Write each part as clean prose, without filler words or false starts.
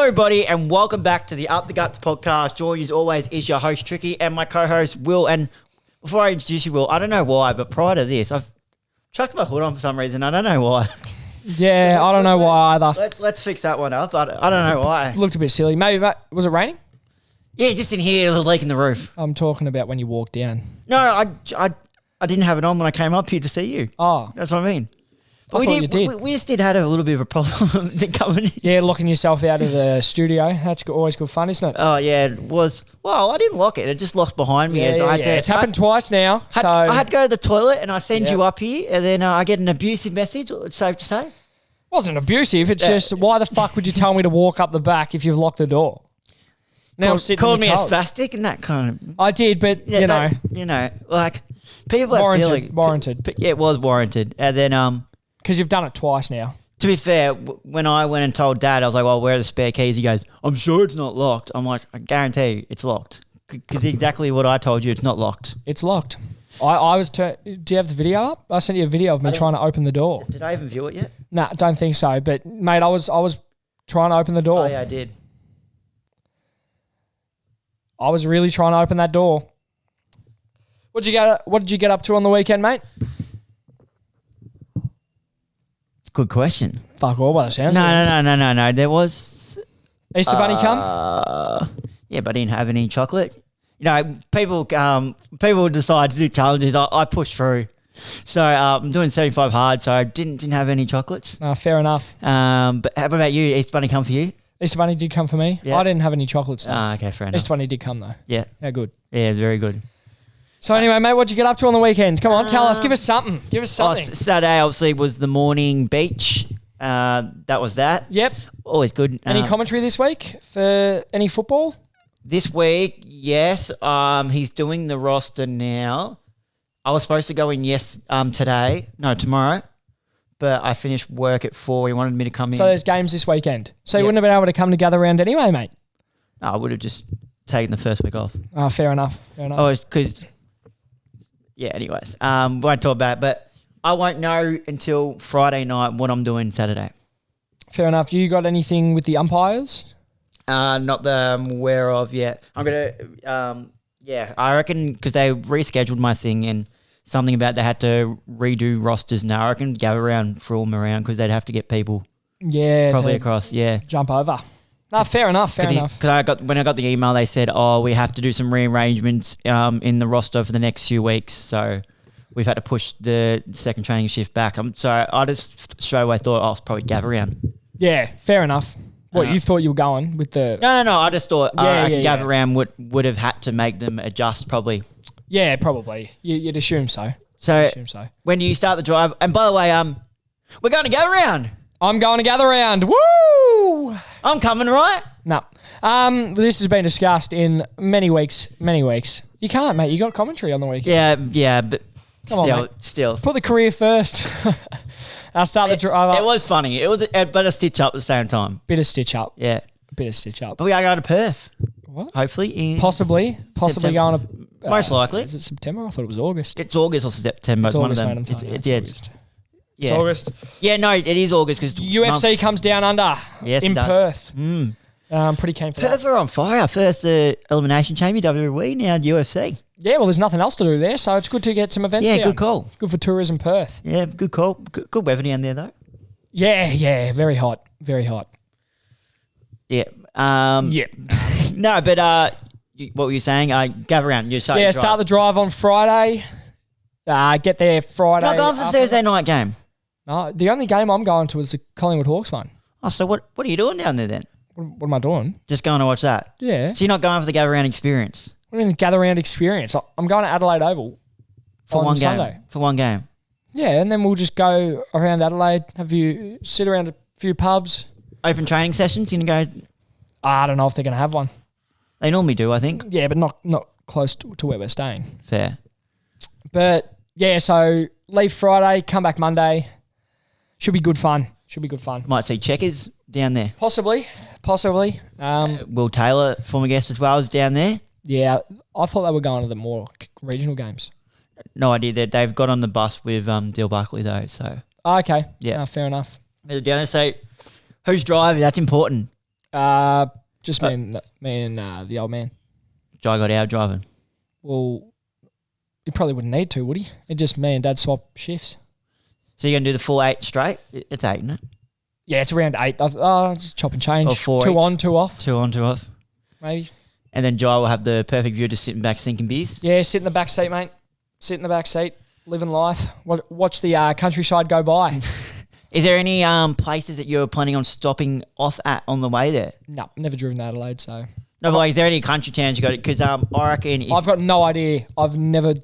Hello, everybody, and welcome back to the Up the Guts podcast. Joining as always is your host, Tricky, and my co-host, Will. And before I introduce you, Will, I don't know why, but prior to this, I've chucked my hood on for some reason. I don't know why. Yeah, I don't know why either. Let's fix that one up. I don't know why. Looked a bit silly. Maybe, was it raining? Yeah, just in here, there's a leak in the roof. I'm talking about when you walked down. No, I didn't have it on when I came up here to see you. Oh. That's what I mean. I thought you did. We just did have a little bit of a problem coming in. Yeah, locking yourself out of the studio. That's always good fun, isn't it? Oh, yeah, it was. Well, I didn't lock it. It just locked behind me. It's happened twice now. I had to go to the toilet and I send you up here and then I get an abusive message, it's safe to say. It wasn't abusive. It's just, why the fuck would you tell me to walk up the back if you've locked the door? Now called me a spastic and that kind of... I did, but, you know. Like, people are feeling... Warranted. Yeah, it was warranted. And then... Because you've done it twice now. To be fair, when I went and told Dad, I was like, well, where are the spare keys? He goes, I'm sure it's not locked. I'm like, I guarantee you it's locked. Because exactly what I told you, it's not locked. It's locked. I was... Do you have the video up? I sent you a video of me trying to open the door. Did I even view it yet? Nah, don't think so. But, mate, I was trying to open the door. Oh, yeah, I did. I was really trying to open that door. What did you get up to on the weekend, mate? Good question. Fuck all by the sounds. No. There was... Easter Bunny come? Yeah, but I didn't have any chocolate. You know, people decide to do challenges. I pushed through. So I'm doing 75 hard, so I didn't have any chocolates. Fair enough. But how about you? Easter Bunny come for you? Easter Bunny did come for me. Yeah. I didn't have any chocolates. Okay, fair enough. Easter Bunny did come though. Yeah. How good. Yeah, it was very good. So anyway, mate, what'd you get up to on the weekend? Come on, tell us. Give us something. Saturday, obviously, was the morning beach. That was that. Yep. Always good. Any commentary this week for any football? This week, yes. He's doing the roster now. I was supposed to go in tomorrow, but I finished work at 4. He wanted me to come in. So there's games this weekend. So you wouldn't have been able to come to gather round anyway, mate? No, I would have just taken the first week off. Oh, fair enough. Oh, it's because... Yeah, anyways. Won't talk about it, but I won't know until Friday night what I'm doing Saturday. Fair enough. You got anything with the umpires? Not that I'm aware of yet. I'm going to... I reckon because they rescheduled my thing and something about they had to redo rosters now. I reckon gather around, throw them around because they'd have to get people probably across, jump over. No, fair enough. Because when I got the email, they said, we have to do some rearrangements in the roster for the next few weeks. So we've had to push the second training shift back. So I just straight away thought, I'll probably gather around. Yeah, fair enough. What, you thought you were going with the... No. I just thought gather around would have had to make them adjust probably. Yeah, probably. You'd assume so. So when do you start the drive? And by the way, we're going to gather around. I'm going to gather around. Woo! I'm coming, right? No. This has been discussed in many weeks. You can't, mate. You got commentary on the weekend. Yeah, but still. Put the career first. I'll start the drive. It was funny. It was but a stitch up at the same time. Bit of stitch up. Yeah. Bit of stitch up. But we are going to Perth. What? Hopefully. Possibly September. going to... Most likely. Is it September? I thought it was August. It's August or September. It's August, one of them. August. Yeah. It's August. Yeah, no, it is August because UFC comes down under in Perth. Pretty keen for Perth that. are on fire. First elimination champion, WWE, now UFC. Yeah, well, there's nothing else to do there, so it's good to get some events down. Yeah, good call. Good for tourism Perth. Yeah, good call. Good weather down there, though. Yeah, very hot. Very hot. Yeah. Yeah. No, but what were you saying? Gather around. Start the drive on Friday. Get there Friday. Not going for the Thursday night game. No, the only game I'm going to is the Collingwood Hawks one. Oh, so what are you doing down there then? What am I doing? Just going to watch that? Yeah. So you're not going for the gather round experience? What do you mean gather round experience? I'm going to Adelaide Oval on Sunday. For one game? Yeah, and then we'll just go around Adelaide, sit around a few pubs. Open training sessions? You going to go? I don't know if they're going to have one. They normally do, I think. Yeah, but not close to where we're staying. Fair. But, yeah, so leave Friday, come back Monday. Should be good fun. Might see Checkers down there. Possibly. Will Taylor, former guest as well, is down there. Yeah, I thought they were going to the more regional games. No idea. They've got on the bus with Dill Buckley though. So okay. Yeah. Fair enough. They're down there. So who's driving? That's important. Just me and the old man. Jai got out driving. Well, he probably wouldn't need to, would he? It just me and Dad swap shifts. So you're going to do the full 8 straight? It's 8, isn't it? Yeah, it's around 8. Just chop and change. Or 4 2 each. on, 2 off. 2 on, 2 off. Maybe. And then Jai will have the perfect view, just sitting back thinking beers. Yeah, sit in the back seat, mate. Sit in the back seat, living life. Watch the countryside go by. Is there any places that you're planning on stopping off at on the way there? No, never driven to Adelaide, so. No, but like, is there any country towns you got? Because I reckon... I've got no idea. I've never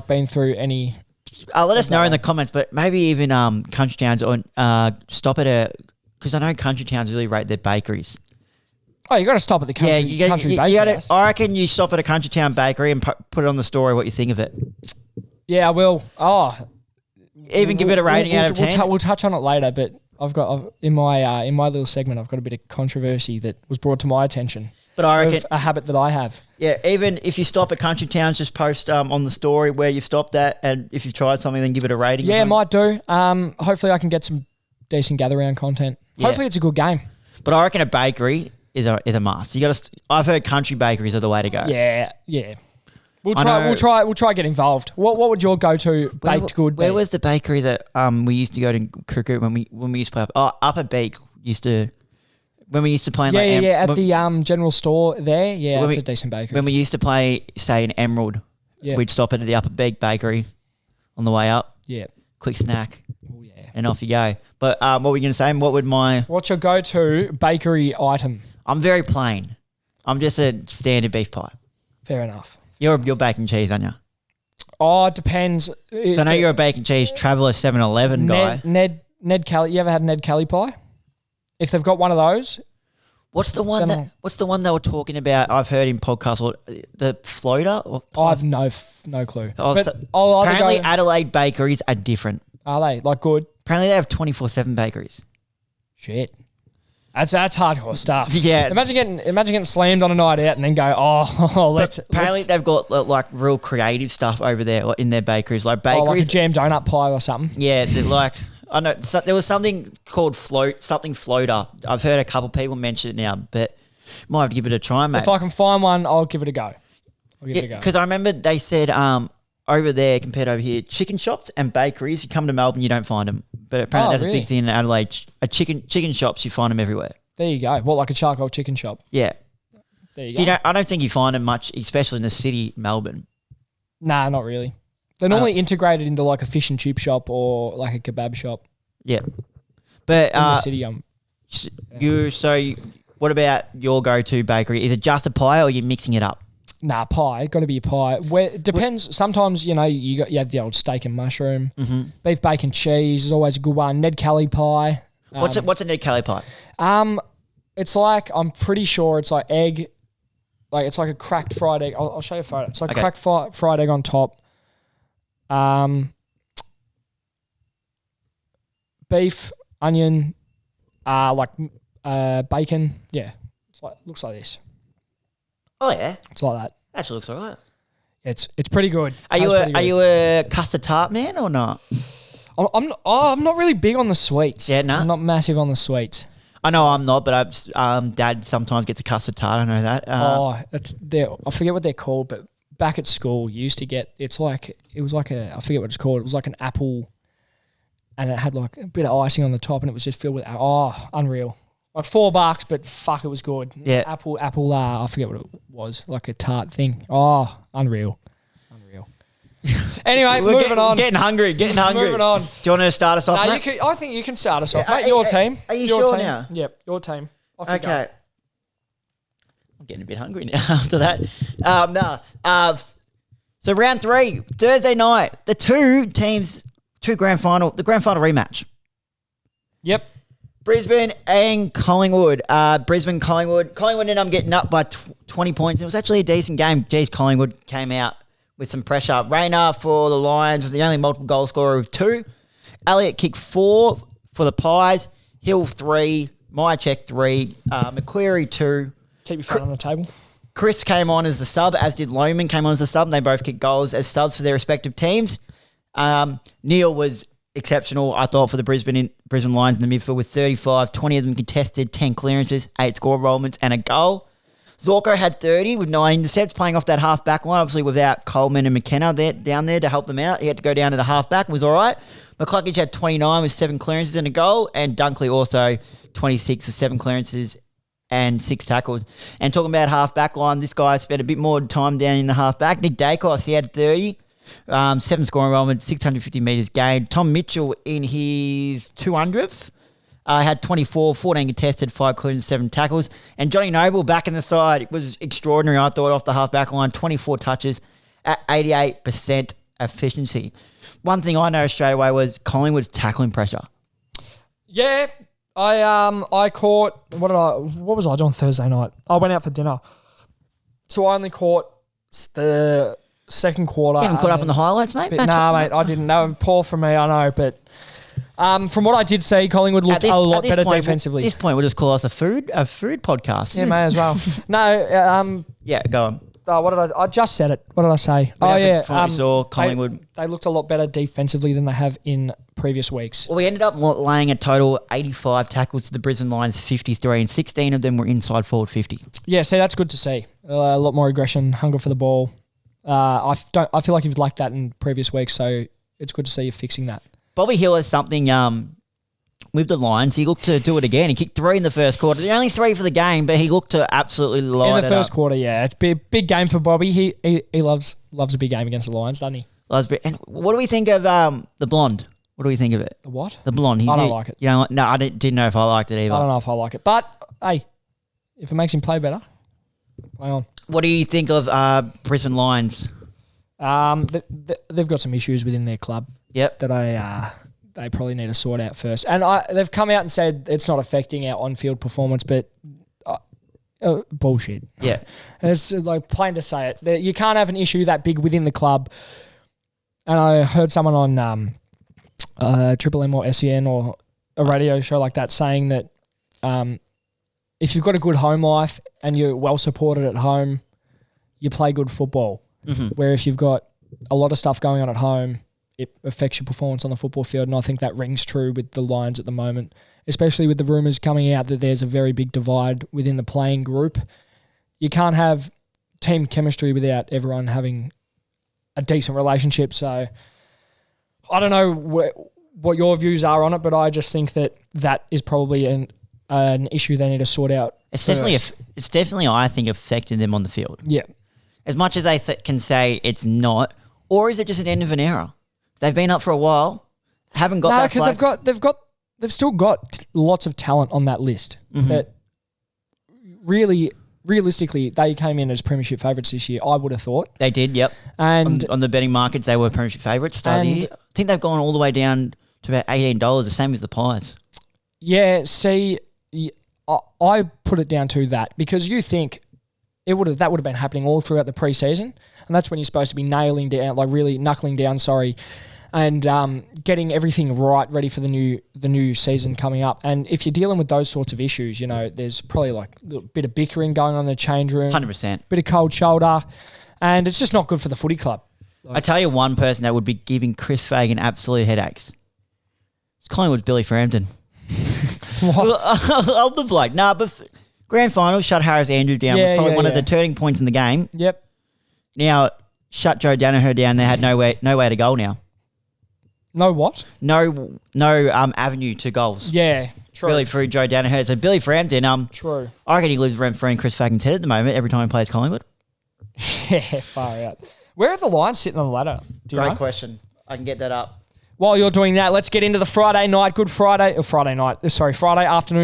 been through any... let us know in the comments, but maybe even country towns or stop at a... Because I know country towns really rate their bakeries. Oh, you got to stop at the country bakery. I reckon you stop at a country town bakery and put it on the story what you think of it. Yeah, I will. Even give it a rating out of 10. We'll touch on it later, but I've in my little segment, I've got a bit of controversy that was brought to my attention. But I reckon a habit that I have. Yeah, even if you stop at country towns, just post on the story where you've stopped at, and if you've tried something, then give it a rating. Yeah, might do. Hopefully, I can get some decent gather round content. Yeah. Hopefully, it's a good game. But I reckon a bakery is a must. You got to. I've heard country bakeries are the way to go. Yeah. We'll try get involved. What would your go-to baked good be? Where was the bakery that we used to go to cricket when we used to play? Upper Beak used to. When we used to play in at the general store there. Yeah, it's a decent bakery. When we used to play, say, in Emerald, we'd stop at the Upper Beak bakery on the way up. Yeah. Quick snack. Oh, yeah. And off you go. But what were you going to say? What's your go-to bakery item? I'm very plain. I'm just a standard beef pie. Fair enough. You're bacon cheese, aren't you? Oh, it depends. So I know you're a bacon cheese Traveller 7-Eleven guy. Ned Kelly. You ever had Ned Kelly pie? If they've got one of those, what's the one they were talking about? I've heard in podcasts, or the floater. I've no clue. Apparently, Adelaide bakeries are different. Are they good? Apparently, they have 24/7 bakeries. Shit, that's hardcore stuff. Yeah, imagine getting slammed on a night out and then go, apparently, they've got like real creative stuff over there in their bakeries, like bakeries, like a jam donut pie or something. Yeah, like. I know there was something called floater. I've heard a couple people mention it now, but might have to give it a try, mate. If I can find one, I'll give it a go. Because I remember they said over there compared over here, chicken shops and bakeries. You come to Melbourne, you don't find them, but apparently that's a big thing in Adelaide. Chicken shops, you find them everywhere. There you go. What, like a charcoal chicken shop? Yeah. There you go. I don't think you find them much, especially in the city, Melbourne. Nah, not really. They're normally integrated into like a fish and chip shop or like a kebab shop. Yeah, but in the city, what about your go-to bakery? Is it just a pie, or are you mixing it up? Nah, pie. Got to be a pie. It depends. Sometimes you have the old steak and mushroom, beef bacon cheese is always a good one. Ned Kelly pie. What's a Ned Kelly pie? It's like, I'm pretty sure it's like egg, like it's like a cracked fried egg. I'll show you a photo. It's like cracked fried egg on top. Beef, onion, bacon. Yeah, looks like this. Oh yeah, it's like that. Actually, looks alright. It's pretty good. Are you a custard tart man or not? I'm not really big on the sweets. Yeah, no. I'm not massive on the sweets. I know I'm not, but Dad sometimes gets a custard tart. I know that. I forget what they're called, but back at school, you used to get. I forget what it's called. It was like an apple, and it had like a bit of icing on the top, and it was just filled with unreal. Like $4, but fuck, it was good. Yeah, apple. I forget what it was. Like a tart thing. Oh, unreal. Anyway, moving on. Getting hungry. Moving on. Do you want to start us off? I think you can start us off, mate. Your team. Are you sure now? Yep, your team. Okay. I'm getting a bit hungry now after that. So round 3, Thursday night, the the grand final rematch. Yep. Brisbane and Collingwood. Collingwood ended up getting up by 20 points. It was actually a decent game. Jeez, Collingwood came out with some pressure. Rayner for the Lions was the only multiple goal scorer of 2. Elliott kicked 4 for the Pies. Hill 3. Mycheck 3. McQuarrie 2. Keep your foot on the table. Chris came on as the sub, as did Lohman came on as the sub. They both kicked goals as subs for their respective teams. Neil was exceptional, I thought, for the Brisbane Lions in the midfield with 35, 20 of them contested, 10 clearances, 8 score enrollments and a goal. Zorko had 30 with 9 intercepts, playing off that half-back line, obviously without Coleman and McKenna down there to help them out. He had to go down to the half-back, was all right. McCluckage had 29 with 7 clearances and a goal, and Dunkley also 26 with 7 clearances and 6 tackles. And talking about half-back line, this guy spent a bit more time down in the half-back. Nick Dacos, he had 30. 7 score enrollment, 650 metres gained. Tom Mitchell in his 200th had 24, 14 contested, 5 clearances, 7 tackles. And Johnny Noble back in the side, it was extraordinary, I thought, off the half-back line, 24 touches at 88% efficiency. One thing I noticed straight away was Collingwood's tackling pressure. Yeah, I caught, what was I doing Thursday night? I went out for dinner. So I only caught the second quarter. You haven't caught up on the highlights, mate? Nah, mate, I didn't. That was poor for me, I know. But from what I did see, Collingwood looked a lot better defensively. At this point, we'll just call us a food podcast. Yeah, may as well. No. Yeah, go on. I just said it. What did I say? From what we saw, Collingwood. They looked a lot better defensively than they have in previous weeks. Well, we ended up laying a total 85 tackles to the Brisbane Lions, 53, and 16 of them were inside forward 50. Yeah, see, that's good to see. A lot more aggression, hunger for the ball. I feel like you've lacked that in previous weeks, so it's good to see you fixing that. Bobby Hill has something with the Lions. He looked to do it again. He kicked 3 in the first quarter. The only 3 for the game, but he looked to absolutely light it up. In the first quarter, yeah. It's a big game for Bobby. He loves a big game against the Lions, doesn't he? And what do we think of the blonde? What do we think of it? The what? The blonde. I don't like it. You know, no, I didn't know if I liked it either. I don't know if I like it. But, hey, if it makes him play better, play on. What do you think of Brisbane Lions? They've got some issues within their club. Yep. That they probably need to sort out first. And they've come out and said it's not affecting our on-field performance, but bullshit. Yeah. It's like plain to say it. You can't have an issue that big within the club. And I heard someone on Triple M or SEN or a radio show like that saying that if you've got a good home life and you're well supported at home, you play good football. Mm-hmm. Where if you've got a lot of stuff going on at home, it affects your performance on the football field. And I think that rings true with the Lions at the moment, especially with the rumours coming out that there's a very big divide within the playing group. You can't have team chemistry without everyone having a decent relationship. So I don't know what your views are on it, but I just think that is probably an issue they need to sort out. It's definitely, I think, affecting them on the field. Yeah. As much as they can say it's not, or is it just an end of an era? They've been up for a while, haven't got that. No, because they've still got lots of talent on that list. Mm-hmm. That realistically, they came in as premiership favourites this year. I would have thought they did. Yep, and on the betting markets, they were premiership favourites. Start of the year. I think they've gone all the way down to about $18. The same with the Pies. Yeah, see, I put it down to that because you think. That would have been happening all throughout the preseason, and that's when you're supposed to be nailing down, like really knuckling down. And getting everything right, ready for the new season coming up. And if you're dealing with those sorts of issues, there's probably like a little bit of bickering going on in the change room, 100%, bit of cold shoulder, and it's just not good for the footy club. I tell you, one person that would be giving Chris Fagan absolute headaches. It's Collingwood's Billy Frampton. I love the bloke. Nah, but. Grand final, shut Harris Andrews down. Was probably one of the turning points in the game. Yep. Now, shut Joe Danaher down. They had no way to goal now. No what? No avenue to goals. Yeah, true. Really through Joe Danaher. So Billy Frampton, true. I reckon he lives rent-free in Chris Fagan's head at the moment every time he plays Collingwood. Yeah, far out. Where are the Lions sitting on the ladder? Great question. I can get that up. While you're doing that, let's get into the Friday afternoon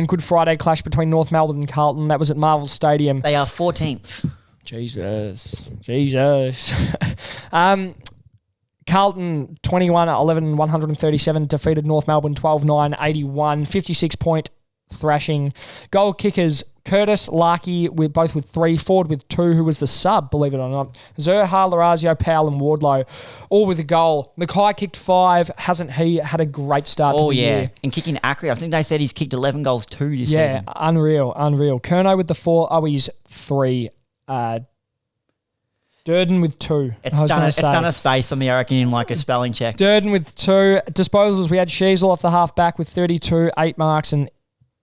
Good Friday clash between North Melbourne and Carlton. That was at Marvel Stadium. They are 14th. Jesus. Carlton 21-11-137 defeated North Melbourne 12-9, 81, 56-point thrashing. Goal kickers Curtis, Larkey, both with 3, Ford with 2, who was the sub, believe it or not. Zerha, Larazio, Powell and Wardlow, all with a goal. Mackay kicked 5. Hasn't he had a great start to the year? And kicking accurate. I think they said he's kicked 11 goals too this season. Yeah, unreal. Kerno with the 4, Owies 3. Durden with 2. It's done a space on me, I reckon, in like a spelling check. Durden with 2. Disposals, we had Sheasel off the half-back with 32, 8 marks and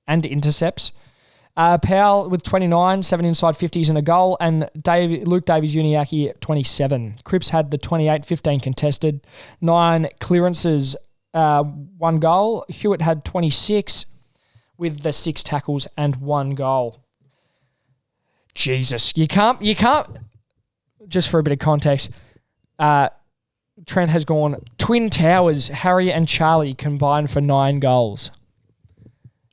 intercepts. Powell with 29, 7 inside 50s and a goal, and Luke Davies-Uniacke 27. Cripps had the 28, 15 contested, 9 clearances, 1 goal. Hewitt had 26 with the 6 tackles and 1 goal. Jesus, you can't. Just for a bit of context, Trent has gone Twin Towers, Harry and Charlie combined for 9 goals.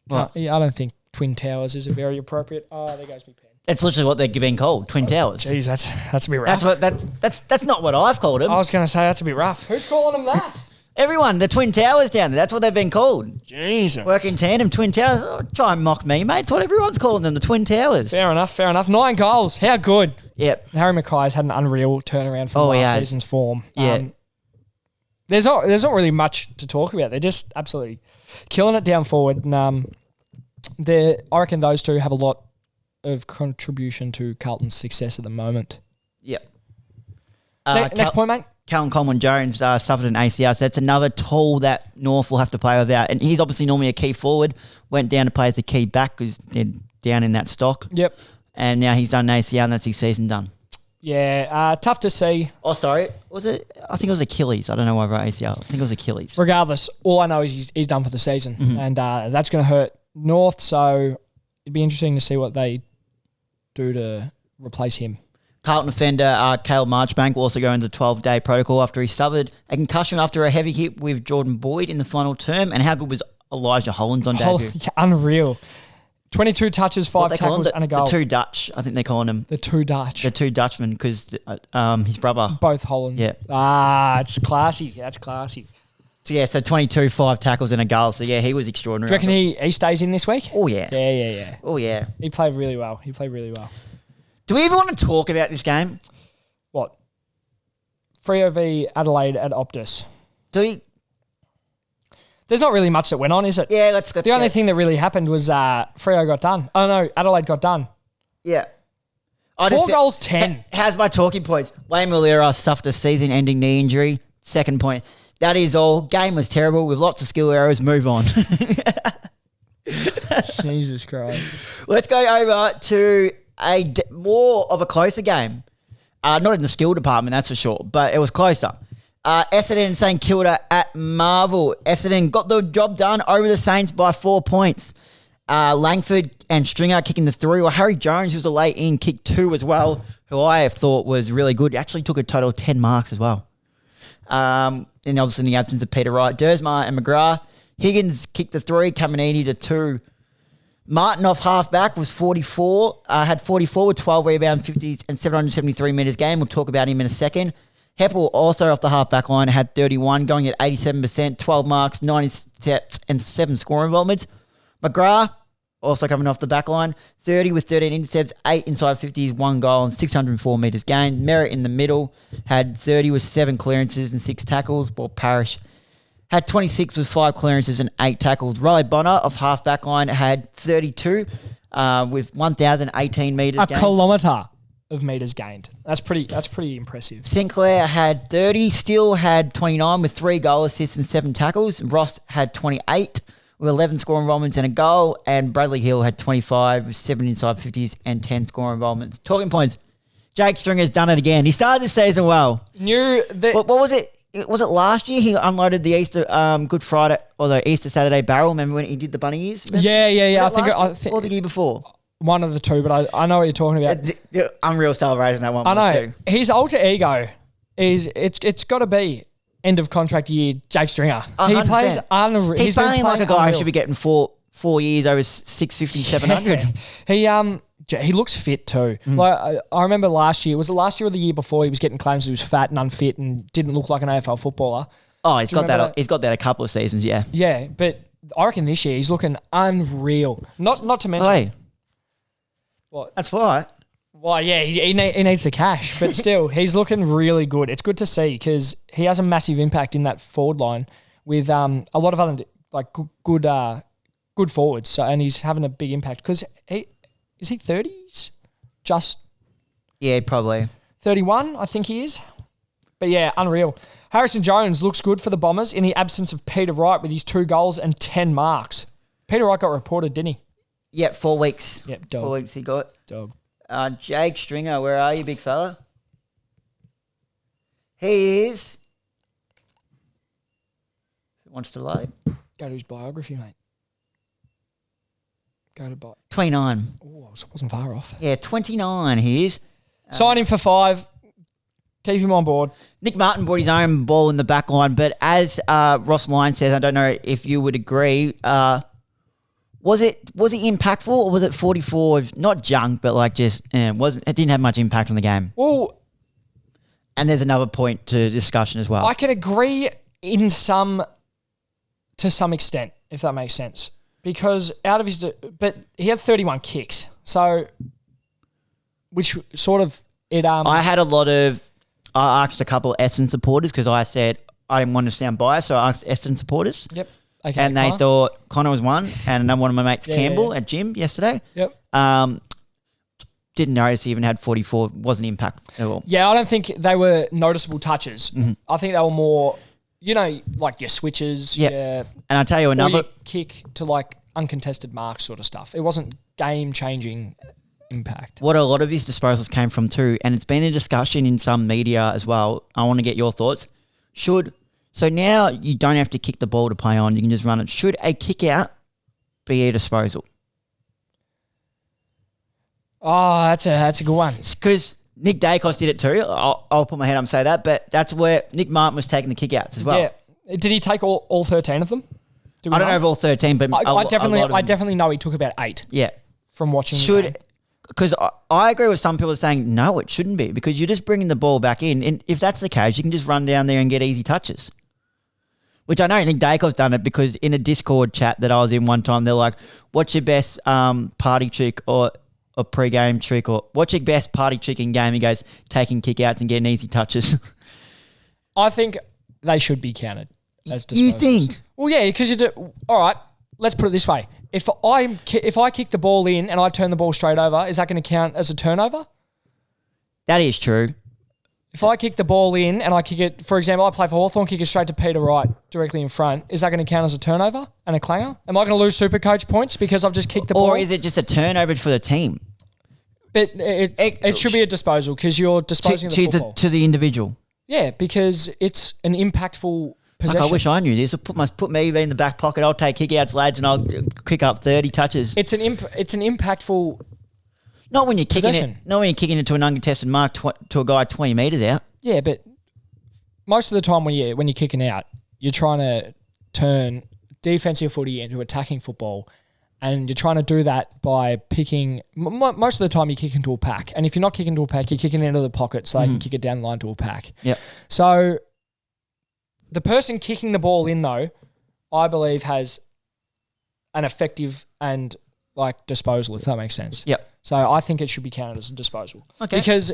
I don't think Twin Towers is a very appropriate. Oh, there goes my pen. That's literally what they're being called, Twin Towers. Jeez, that's a bit rough. That's not what I've called them. I was going to say that's a bit rough. Who's calling them that? Everyone, the Twin Towers down there. That's what they've been called. Jesus. Work in tandem, Twin Towers. Oh, try and mock me, mate. It's what everyone's calling them, the Twin Towers. Fair enough. 9 goals. How good. Yep. Harry Mackay's had an unreal turnaround from last season's form. Yeah. There's not really much to talk about. They're just absolutely killing it down forward. And I reckon those two have a lot of contribution to Carlton's success at the moment. Yep. Next point, mate. Callum Coleman-Jones suffered an ACL, so that's another tool that North will have to play without. And he's obviously normally a key forward, went down to play as a key back because they're down in that stock. Yep. And now he's done an ACL and that's his season done. Yeah, tough to see. Oh, sorry. Was it? I think it was Achilles. I don't know why I wrote ACL. I think it was Achilles. Regardless, all I know is he's done for the season. Mm-hmm. And that's going to hurt North, so it'd be interesting to see what they do to replace him. Carlton defender Cale Marchbank will also go into the 12-day protocol after he suffered a concussion after a heavy hit with Jordan Boyd in the final term. And how good was Elijah Hollands on debut? Unreal. 22 touches, 5 tackles and a goal. The 2 Dutch, I think they're calling him. The 2 Dutch. The 2 Dutchmen because his brother. Both Holland. Yeah. It's classy. That's classy. So 22, 5 tackles and a goal. So, yeah, he was extraordinary. Do you reckon he stays in this week? Oh, yeah. Yeah. Oh, yeah. He played really well. Do we even want to talk about this game? What? Freo v Adelaide at Optus. Do we? There's not really much that went on, is it? Yeah, let's The only thing that really happened was Freo got done. Oh, no, Adelaide got done. Yeah. 4 goals, 10. How's my talking points? Wayne Malera suffered a season-ending knee injury. Second point. That is all. Game was terrible with lots of skill errors. Move on. Jesus Christ. Let's go over to more of a closer game. Not in the skill department, that's for sure, but it was closer. Essendon and St Kilda at Marvel. Essendon got the job done over the Saints by 4 points. Langford and Stringer kicking the 3, or Harry Jones, who's a late in, kicked 2 as well, who I thought was really good. He actually took a total of 10 marks as well. And obviously in the absence of Peter Wright, Dersma and McGrath. Higgins kicked the 3, Caminiti to 2. Martin off half-back was 44, had 44 with 12 rebound 50s and 773 metres game. We'll talk about him in a second. Heppel also off the half-back line had 31, going at 87%, 12 marks, 90 steps and 7 scoring involvements. McGrath also coming off the back line, 30 with 13 intercepts, 8 inside 50s, 1 goal and 604 metres gained. Merritt in the middle had 30 with 7 clearances and 6 tackles, while Parrish had 26 with 5 clearances and 8 tackles. Riley Bonner off half-back line had 32 with 1,018 metres gained. A kilometre of metres gained. That's pretty impressive. Sinclair had 30, Steele had 29 with 3 goal assists and 7 tackles. Ross had 28 with 11 scoring involvements and a goal. And Bradley Hill had 25 with 7 inside 50s and 10 scoring involvements. Talking points. Jake Stringer's done it again. He started the season well. What was it? Was it last year he unloaded the Easter Good Friday or the Easter Saturday barrel? Remember when he did the bunny ears? Remember? Yeah. I think or the year before. One of the two, but I know what you're talking about. The unreal celebration that one. I know too. His alter ego is it's got to be end of contract year Jake Stringer. 100%. He plays unreal. He's playing like a guy who should be getting four years over 650, 700. He looks fit too. Like I remember last year. Was it last year or the year before? He was getting claims he was fat and unfit and didn't look like an AFL footballer. Oh, he's got that. He's got that a couple of seasons. Yeah. Yeah, but I reckon this year he's looking unreal. Not to mention. Hey, what? That's right. Well, yeah, he needs the cash, but still, he's looking really good. It's good to see because he has a massive impact in that forward line with a lot of other like good forwards. So, and he's having a big impact because is he 30s? Yeah, probably. 31, I think he is. But yeah, unreal. Harrison Jones looks good for the Bombers in the absence of Peter Wright with his 2 goals and 10 marks. Peter Wright got reported, didn't he? Yeah, 4 weeks. Yep, dog. 4 weeks he got. Dog. Jake Stringer, where are you, big fella? He is... Who wants to load? Go to his biography, mate. Go to 29. Oh, I wasn't far off. Yeah, 29 he is. Sign him for 5. Keep him on board. Nick Martin brought his own ball in the back line, but as Ross Lyon says, I don't know if you would agree, was it impactful or was it 44 not junk, but like just it didn't have much impact on the game? Well, and there's another point to discussion as well. I can agree to some extent, if that makes sense, because out of his, but he had 31 kicks, so which sort of it. I had a lot of. I asked a couple of Essendon supporters because I said I didn't want to sound biased, so I asked Essendon supporters. Yep. Okay. And they thought Connor was one, and another one of my mates, Campbell, at gym yesterday. Yep. Didn't notice he even had 44. Wasn't impact at all. Yeah, I don't think they were noticeable touches. Mm-hmm. I think they were more, like your switches. Yeah. And I'll tell you another kick to like uncontested marks sort of stuff. It wasn't game-changing impact. What a lot of his disposals came from too, and it's been a discussion in some media as well. I want to get your thoughts. So now you don't have to kick the ball to play on, you can just run it. Should a kick out be a disposal? Oh, that's a good one. Because Nick Dacos did it too. I'll put my head up and say that, but that's where Nick Martin was taking the kick outs as well. Yeah. Did he take all 13 of them? I don't know if all 13, but I definitely know he took about 8. Yeah. From watching the game. Because I agree with some people saying, no, it shouldn't be, because you're just bringing the ball back in. And if that's the case, you can just run down there and get easy touches. Which I know Nick Dacos done it, because in a Discord chat that I was in one time, they're like, what's your best party trick or pre-game trick, or what's your best party trick in game? He goes, taking kick-outs and getting easy touches. I think they should be counted as disposals. You think? Well, yeah, because you do. All right, let's put it this way. If I kick the ball in and I turn the ball straight over, is that going to count as a turnover? That is true. If I kick the ball in and I kick it, for example, I play for Hawthorn, kick it straight to Peter Wright directly in front, is that going to count as a turnover and a clanger? Am I going to lose Supercoach points because I've just kicked the ball? Or is it just a turnover for the team? But it should be a disposal because you're disposing of the football. To the individual. Yeah, because it's an impactful possession. I wish I knew this. Put me in the back pocket. I'll take kick-outs, lads, and I'll kick up 30 touches. It's an impactful Not when you're kicking possession. it. Not when you're kicking it to an uncontested mark to a guy 20 metres out. Yeah, but most of the time when you're kicking out, you're trying to turn defensive footy into attacking football, and you're trying to do that by picking. Most of the time, you kick into a pack, and if you're not kicking into a pack, you're kicking into the pocket so they can kick it down the line to a pack. Yeah. So the person kicking the ball in, though, I believe has an effective and disposal, if that makes sense. Yep. So I think it should be counted as a disposal. Okay. Because,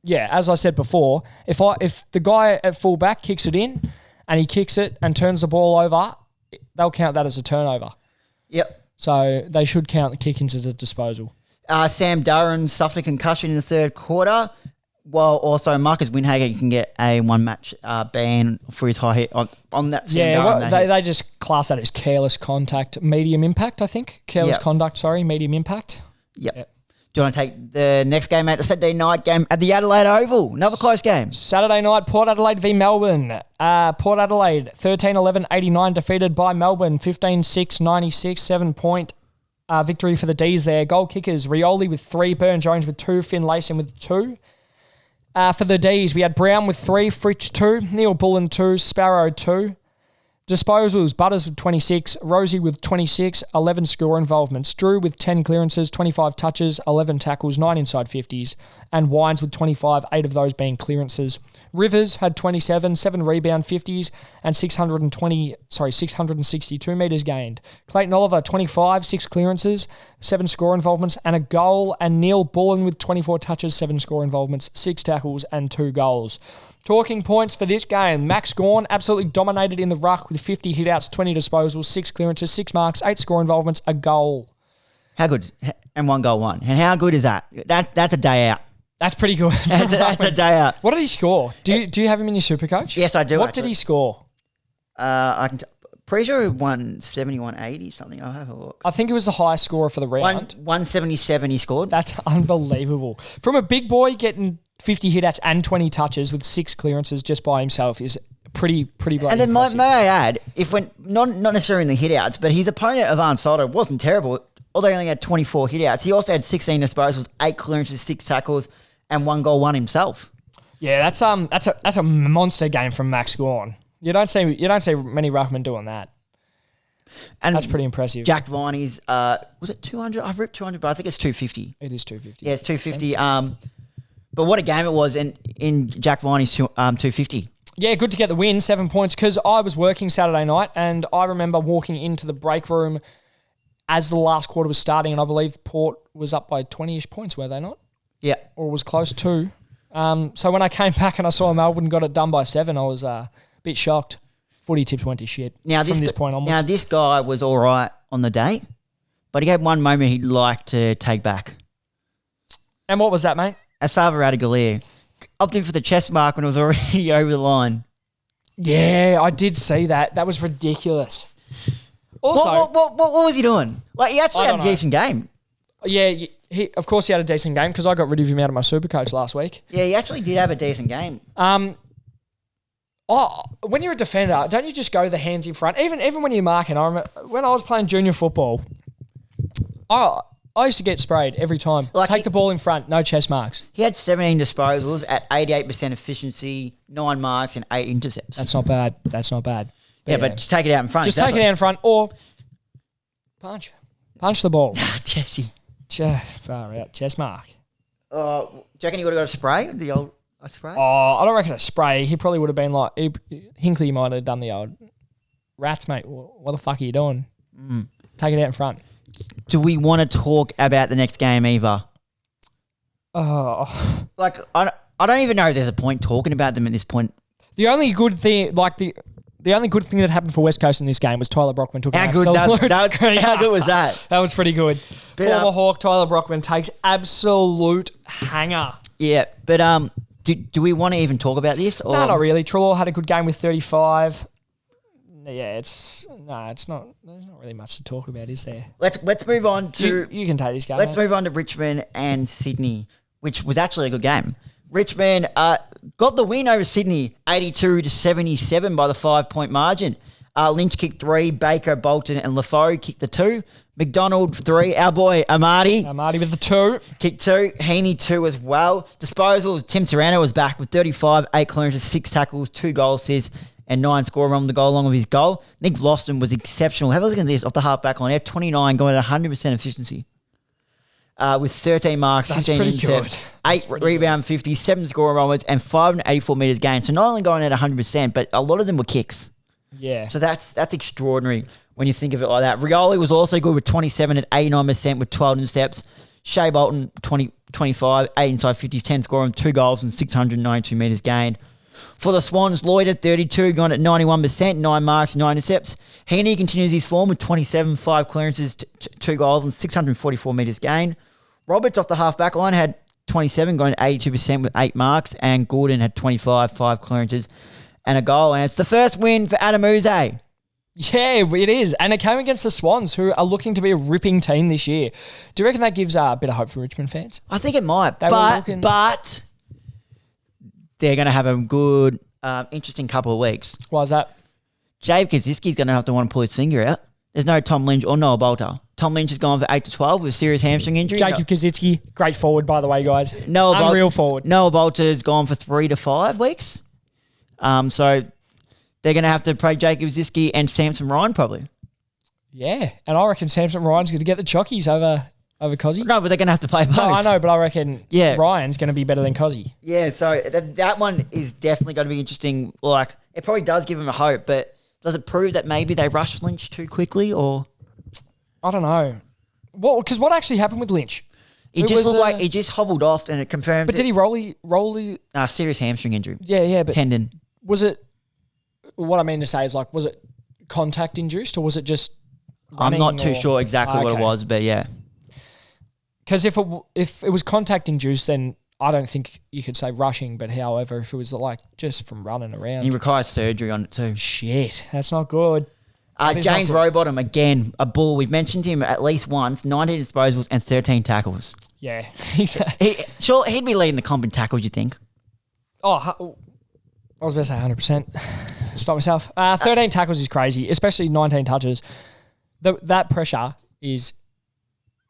yeah, as I said before, if the guy at fullback kicks it in and he kicks it and turns the ball over, they'll count that as a turnover. Yep. So they should count the kick into the disposal. Sam Durran suffered a concussion in the third quarter, while also Marcus Windhager can get a one-match ban for his high hit on that Sam Durran. Yeah, they just class that as careless contact, medium impact, I think. Careless conduct, medium impact. Yep. Do you want to take the next game, mate? The Saturday night game at the Adelaide Oval. Another close game. Saturday night, Port Adelaide v Melbourne. Port Adelaide, 13-11-89, defeated by Melbourne, 15-6-96, 7-point victory for the D's there. Goal kickers, Rioli with 3, Burn-Jones with 2, Finn Lacing with 2. For the D's, we had Brown with 3, Fritsch 2, Neil Bullen 2, Sparrow 2. Disposals, Butters with 26, Rosie with 26, 11 score involvements, Drew with 10 clearances, 25 touches, 11 tackles, 9 inside 50s, and Wines with 25, 8 of those being clearances. Rivers had 27, 7 rebound 50s, and 662 metres gained. Clayton Oliver, 25, 6 clearances, 7 score involvements, and a goal, and Neil Bullen with 24 touches, 7 score involvements, 6 tackles, and 2 goals. Talking points for this game. Max Gawn absolutely dominated in the ruck with 50 hitouts, 20 disposals, 6 clearances, 6 marks, 8 score involvements, a goal. How good? And 1 goal, 1. And how good is that? That's a day out. That's pretty good. That's a day out. What did he score? Do you have him in your super coach? Yes, I do. What did he score? I can pretty sure 170, 180 something. I'll have a look. I think it was the highest scorer for the round. 177 he scored. That's unbelievable. From a big boy getting 50 hit-outs and 20 touches with 6 clearances just by himself is pretty bloody And then impressive. may I add, if when not necessarily in the hit-outs, but his opponent, Ivan Soto, wasn't terrible. Although he only had 24 hit-outs, he also had 16 disposals, 8 clearances, 6 tackles, and 1 goal, 1 himself. Yeah, that's a monster game from Max Gawn. You don't see many ruckmen doing that. And that's pretty impressive. Jack Viney's, was it 200? I've ripped 200, but I think it's 250. It is 250. Yeah, it's 250. But what a game it was in Jack Viney's 250. Yeah, good to get the win, 7 points, because I was working Saturday night and I remember walking into the break room as the last quarter was starting, and I believe Port was up by 20-ish points, were they not? Yeah. Or was close to. So when I came back and I saw Melbourne got it done by 7, I was a bit shocked. Footy tips went to shit from this point onwards. Now, this guy was all right on the day, but he had one moment he'd like to take back. And what was that, mate? Asava Radagalier opting for the chest mark when it was already over the line. Yeah, I did see that. That was ridiculous. Also, what was he doing? Like, he actually had a decent game. Yeah, of course he had a decent game because I got rid of him out of my Supercoach last week. Yeah, he actually did have a decent game. When you're a defender, don't you just go the hands in front? Even when you're marking, I remember when I was playing junior football, I used to get sprayed every time. Take the ball in front, no chest marks. He had 17 disposals at 88% efficiency, 9 marks and 8 intercepts. That's not bad. But just take it out in front. Just take it out in front or punch the ball. Chesty. Far out, chest mark. Do you reckon he would have got a spray? The old spray? Oh, I don't reckon a spray. He probably would have been like, Hinkley might have done the old, rats, mate, what the fuck are you doing? Take it out in front. Do we want to talk about the next game, Eva? Oh. Like, I don't even know if there's a point talking about them at this point. The only good thing, the only good thing that happened for West Coast in this game was Tyler Brockman took how good was that? That was pretty good. Former Hawk Tyler Brockman takes absolute hanger. Yeah, but do we want to even talk about this? Or? No, not really. Trelaw had a good game with 35. Yeah, it's not. There's not really much to talk about, is there? Let's move on to. You can take this game. Let's move on to Richmond and Sydney, which was actually a good game. Richmond got the win over Sydney, 82-77 by the 5-point margin. Lynch kicked 3, Baker, Bolton, and Lafoe kicked the 2. McDonald 3, our boy Amartey. Amartey with the 2. Kicked 2, Heaney 2 as well. Disposals, Tim Taranto was back with 35, 8 clearances, 6 tackles, 2 goal assists, and 9 score run to go along with his goal. Nick Vlosten was exceptional. Have a look at this off the half-back line. He had 29 going at 100% efficiency. With 13 marks, That's 15 intercepts, 8 rebound 50, 7 score onwards, and 584 metres gained. So not only going at 100%, but a lot of them were kicks. Yeah. So that's extraordinary when you think of it like that. Rioli was also good with 27 at 89% with 12 intercepts. Shea Bolton, 25, 8 inside 50s, 10 scoring, 2 goals and 692 metres gained. For the Swans, Lloyd at 32, gone at 91%, 9 marks, 9 intercepts. Heaney continues his form with 27, 5 clearances, 2 goals and 644 metres gained. Roberts off the half-back line had 27, going at 82% with 8 marks, and Gordon had 25, 5 clearances and a goal. And it's the first win for Adam Uze. Yeah, it is. And it came against the Swans, who are looking to be a ripping team this year. Do you reckon that gives a bit of hope for Richmond fans? I think it might, but they're going to have a good, interesting couple of weeks. Why is that? Jake Kaczynski's going to have to want to pull his finger out. There's no Tom Lynch or Noah Bolter. Tom Lynch has gone for 8-12 with a serious hamstring injury. Jacob Kaczynski, great forward, by the way, guys. Unreal forward. Noah Bolter's gone for 3 to 5 weeks. So they're going to have to play Jacob Kaczynski and Samson Ryan probably. Yeah, and I reckon Samson Ryan's going to get the chockies over Cozzy. No, but they're going to have to play both. No, I know, but I reckon Ryan's going to be better than Cozzy. Yeah, so that one is definitely going to be interesting. Like, it probably does give them a hope, but does it prove that maybe they rushed Lynch too quickly or... I don't know. Well, because what actually happened with Lynch? It just looked like he just hobbled off and it confirmed. But did he roll? Serious hamstring injury. Yeah, but tendon. Was it? What I mean to say is, like, was it contact induced or was it just? I'm not too sure exactly what it was, but yeah. Because if it was contact induced, then I don't think you could say rushing, but however, if it was like just from running around. He requires surgery on it too. Shit, that's not good. James Rowbottom, again, a bull. We've mentioned him at least once, 19 disposals and 13 tackles. Yeah. He'd be leading the comp in tackles, you think? I was about to say 100%. Stop myself. 13 tackles is crazy, especially 19 touches. That pressure is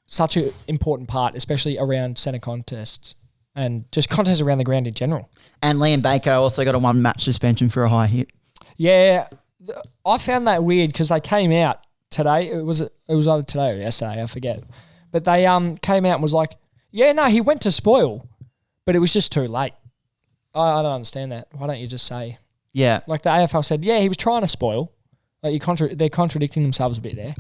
such an important part, especially around centre contests and just contests around the ground in general. And Liam Baker also got a 1-match suspension for a high hit. Yeah, I found that weird because they came out today. It was either today or yesterday, I forget. But they came out and was like, yeah, no, he went to spoil, but it was just too late. I don't understand that. Why don't you just say? Yeah. Like the AFL said, yeah, he was trying to spoil. Like they're contradicting themselves a bit there.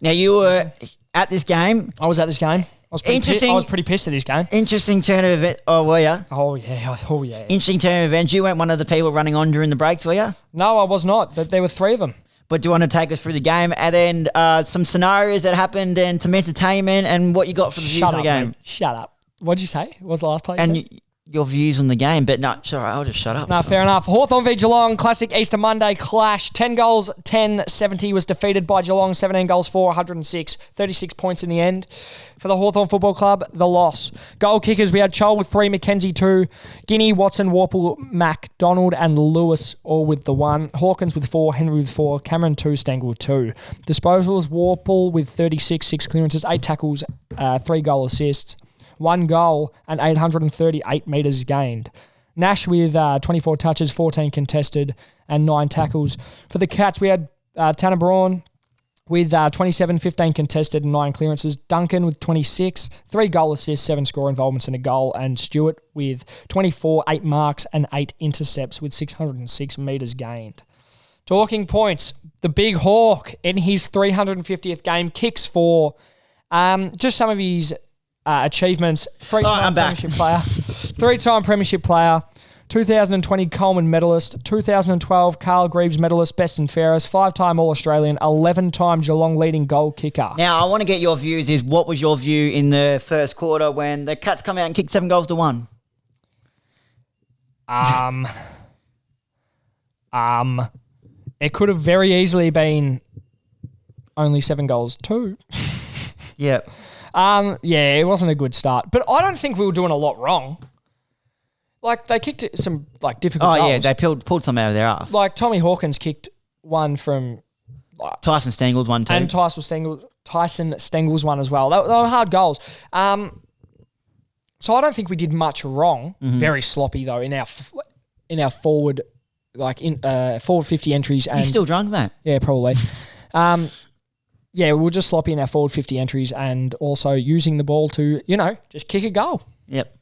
Now, you were at this game. I was at this game. I was pretty pissed at this game. Interesting turn of event. Oh, were you? Oh, yeah. Interesting turn of events. You weren't one of the people running on during the breaks, were you? No, I was not, but there were 3 of them. But do you want to take us through the game and then some scenarios that happened and some entertainment and what you got for the views of the game? Mate. Shut up. What did you say? What was the last place? Your views on the game, but no, sorry, I'll just shut up. No, fair enough. Hawthorn v Geelong, classic Easter Monday clash. 10 goals, 10-70 was defeated by Geelong. 17 goals for 106. 36 points in the end. For the Hawthorn Football Club, the loss. Goal kickers, we had Chol with 3, McKenzie 2, Guinea, Watson, Warple, MacDonald, and Lewis all with the 1. Hawkins with 4, Henry with 4, Cameron 2, Stengel 2. Disposals, Warple with 36, 6 clearances, 8 tackles, 3 goal assists. 1 goal and 838 metres gained. Nash with 24 touches, 14 contested and 9 tackles. For the Cats, we had Tanner Braun with 27, 15 contested and 9 clearances. Duncan with 26, 3 goal assists, 7 score involvements and a goal. And Stewart with 24, 8 marks and 8 intercepts with 606 metres gained. Talking points, the Big Hawk in his 350th game kicks for just some of his achievements. 3-time premiership player. 3-time premiership player. 2020 Coleman medalist. 2012 Carl Greaves medalist, best and fairest. 5-time All-Australian. 11-time Geelong leading goal kicker. Now, I want to get your views. What was your view in the first quarter when the Cats come out and kick 7 goals to 1? It could have very easily been only 7 goals too. Yeah. Yeah, it wasn't a good start. But I don't think we were doing a lot wrong. Like, they kicked some, like, difficult goals. Oh, yeah, they pulled some out of their ass. Like, Tommy Hawkins kicked one from... Tyson Stengel's one too. And Tyson Stengel's one as well. They were hard goals. So I don't think we did much wrong. Mm-hmm. Very sloppy, though, in our forward, like, forward 50 entries. And, you're still drunk, mate? Yeah, probably. Yeah, we were just sloppy in our forward 50 entries and also using the ball to, just kick a goal. Yep.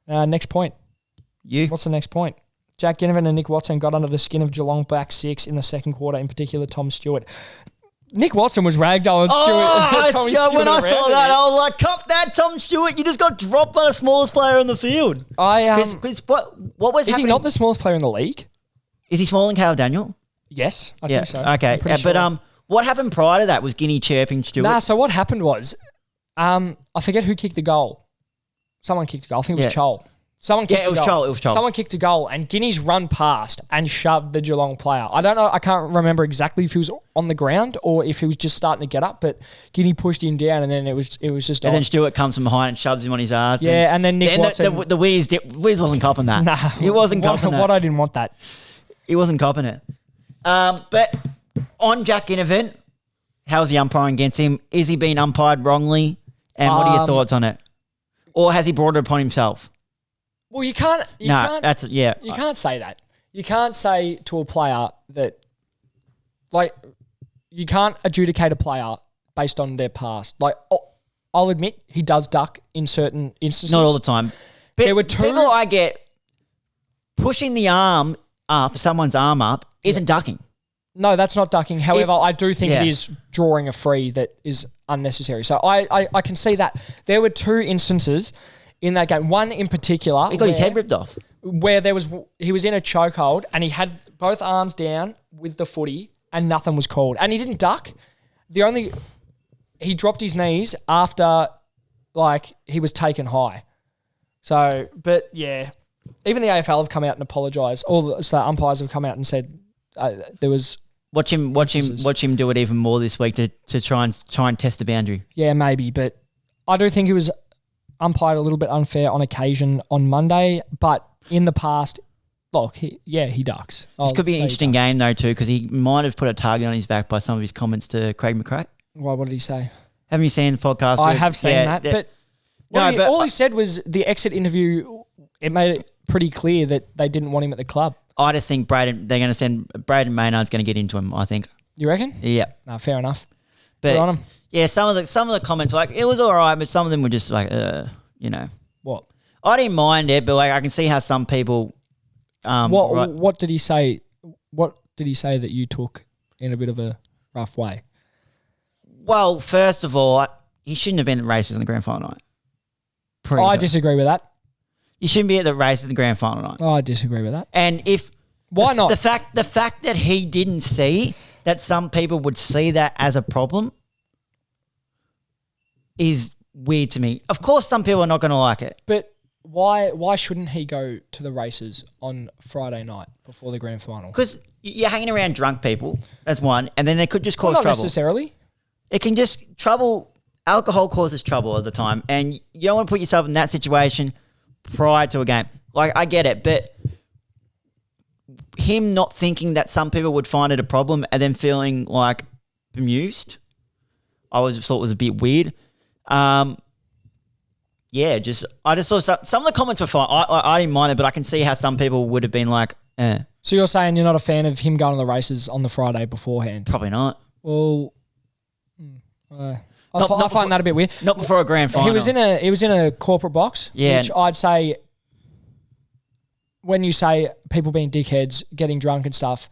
Next point. What's the next point? Jack Ginnivan and Nick Watson got under the skin of Geelong back 6 in the second quarter, in particular Tom Stewart. Nick Watson was ragdolling Stewart. When I saw that, I was like, "Cop that, Tom Stewart! You just got dropped by the smallest player on the field." What was? Is he not the smallest player in the league? Is he smaller than Cale Daniel? Yes, I think so. Okay, sure. What happened prior to that was Guinea chirping Stewart. So what happened was, I forget who kicked the goal. Someone kicked the goal. I think it was Chol. It was Chol. Someone kicked a goal and Guinea's run past and shoved the Geelong player. I don't know. I can't remember exactly if he was on the ground or if he was just starting to get up, but Guinea pushed him down and then it was just and then Stewart comes from behind and shoves him on his ass. Yeah, and then Nick Watson. The Wiz wasn't copping that. Nah. He wasn't copping that. What I didn't want that. He wasn't copping it. But on Jack Ginnivan, how's the umpiring against him? Is he being umpired wrongly? And what are your thoughts on it? Or has he brought it upon himself? Well, you can't say that. You can't say to a player that, like, you can't adjudicate a player based on their past. Like, I'll admit he does duck in certain instances. Not all the time. But there were two people I get pushing the arm up, someone's arm up, isn't ducking. No, that's not ducking. However, I do think it is drawing a free that is unnecessary. So I can see that. There were 2 instances in that game. One in particular. He got his head ripped off. Where he was in a chokehold and he had both arms down with the footy and nothing was called. And he didn't duck. He dropped his knees after, like, he was taken high. So, but yeah, even the AFL have come out and apologised. All the umpires have come out and said there was. Watch him do it even more this week to try and test the boundary. Yeah, maybe, but I do think he was umpired a little bit unfair on occasion on Monday, but in the past, look, he ducks. This could be an interesting game though too, because he might have put a target on his back by some of his comments to Craig McRae. Why? What did he say? Haven't you seen the podcast? I have seen that, but all he said was the exit interview. It made it pretty clear that they didn't want him at the club. I just think they're going to send Braden Maynard's going to get into him. I think. You reckon? Yeah. No, fair enough. But good on him. Yeah, some of the comments like it was all right, but some of them were just like, What? I didn't mind it, but like I can see how some people. What did he say? What did he say that you took in a bit of a rough way? Well, first of all, he shouldn't have been at races in the grand final night. I disagree with that. You shouldn't be at the races in the grand final night. I disagree with that. And if why not? The fact that he didn't see that some people would see that as a problem is weird to me. Of course, some people are not going to like it. But why shouldn't he go to the races on Friday night before the grand final? Because you're hanging around drunk people. That's one, and then they could just cause trouble. Not necessarily. It can just trouble. Alcohol causes trouble all the time, and you don't want to put yourself in that situation prior to a game. Like, I get it, but him not thinking that some people would find it a problem and then feeling like bemused, I thought was a bit weird. I just saw some of the comments were fine. I didn't mind it, but I can see how some people would have been like, eh. So you're saying you're not a fan of him going to the races on the Friday beforehand? Probably not. Well, I find that a bit weird. Not before a grand final. He was in a corporate box, which I'd say when you say people being dickheads, getting drunk and stuff,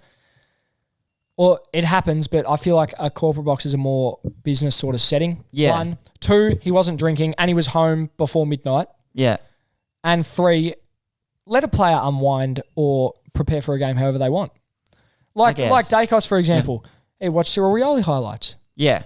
well, it happens, but I feel like a corporate box is a more business sort of setting. Yeah. 1. 2, he wasn't drinking and he was home before midnight. Yeah. And 3, let a player unwind or prepare for a game however they want. Like Dacos, for example. He watched Cyril Rioli highlights. Yeah.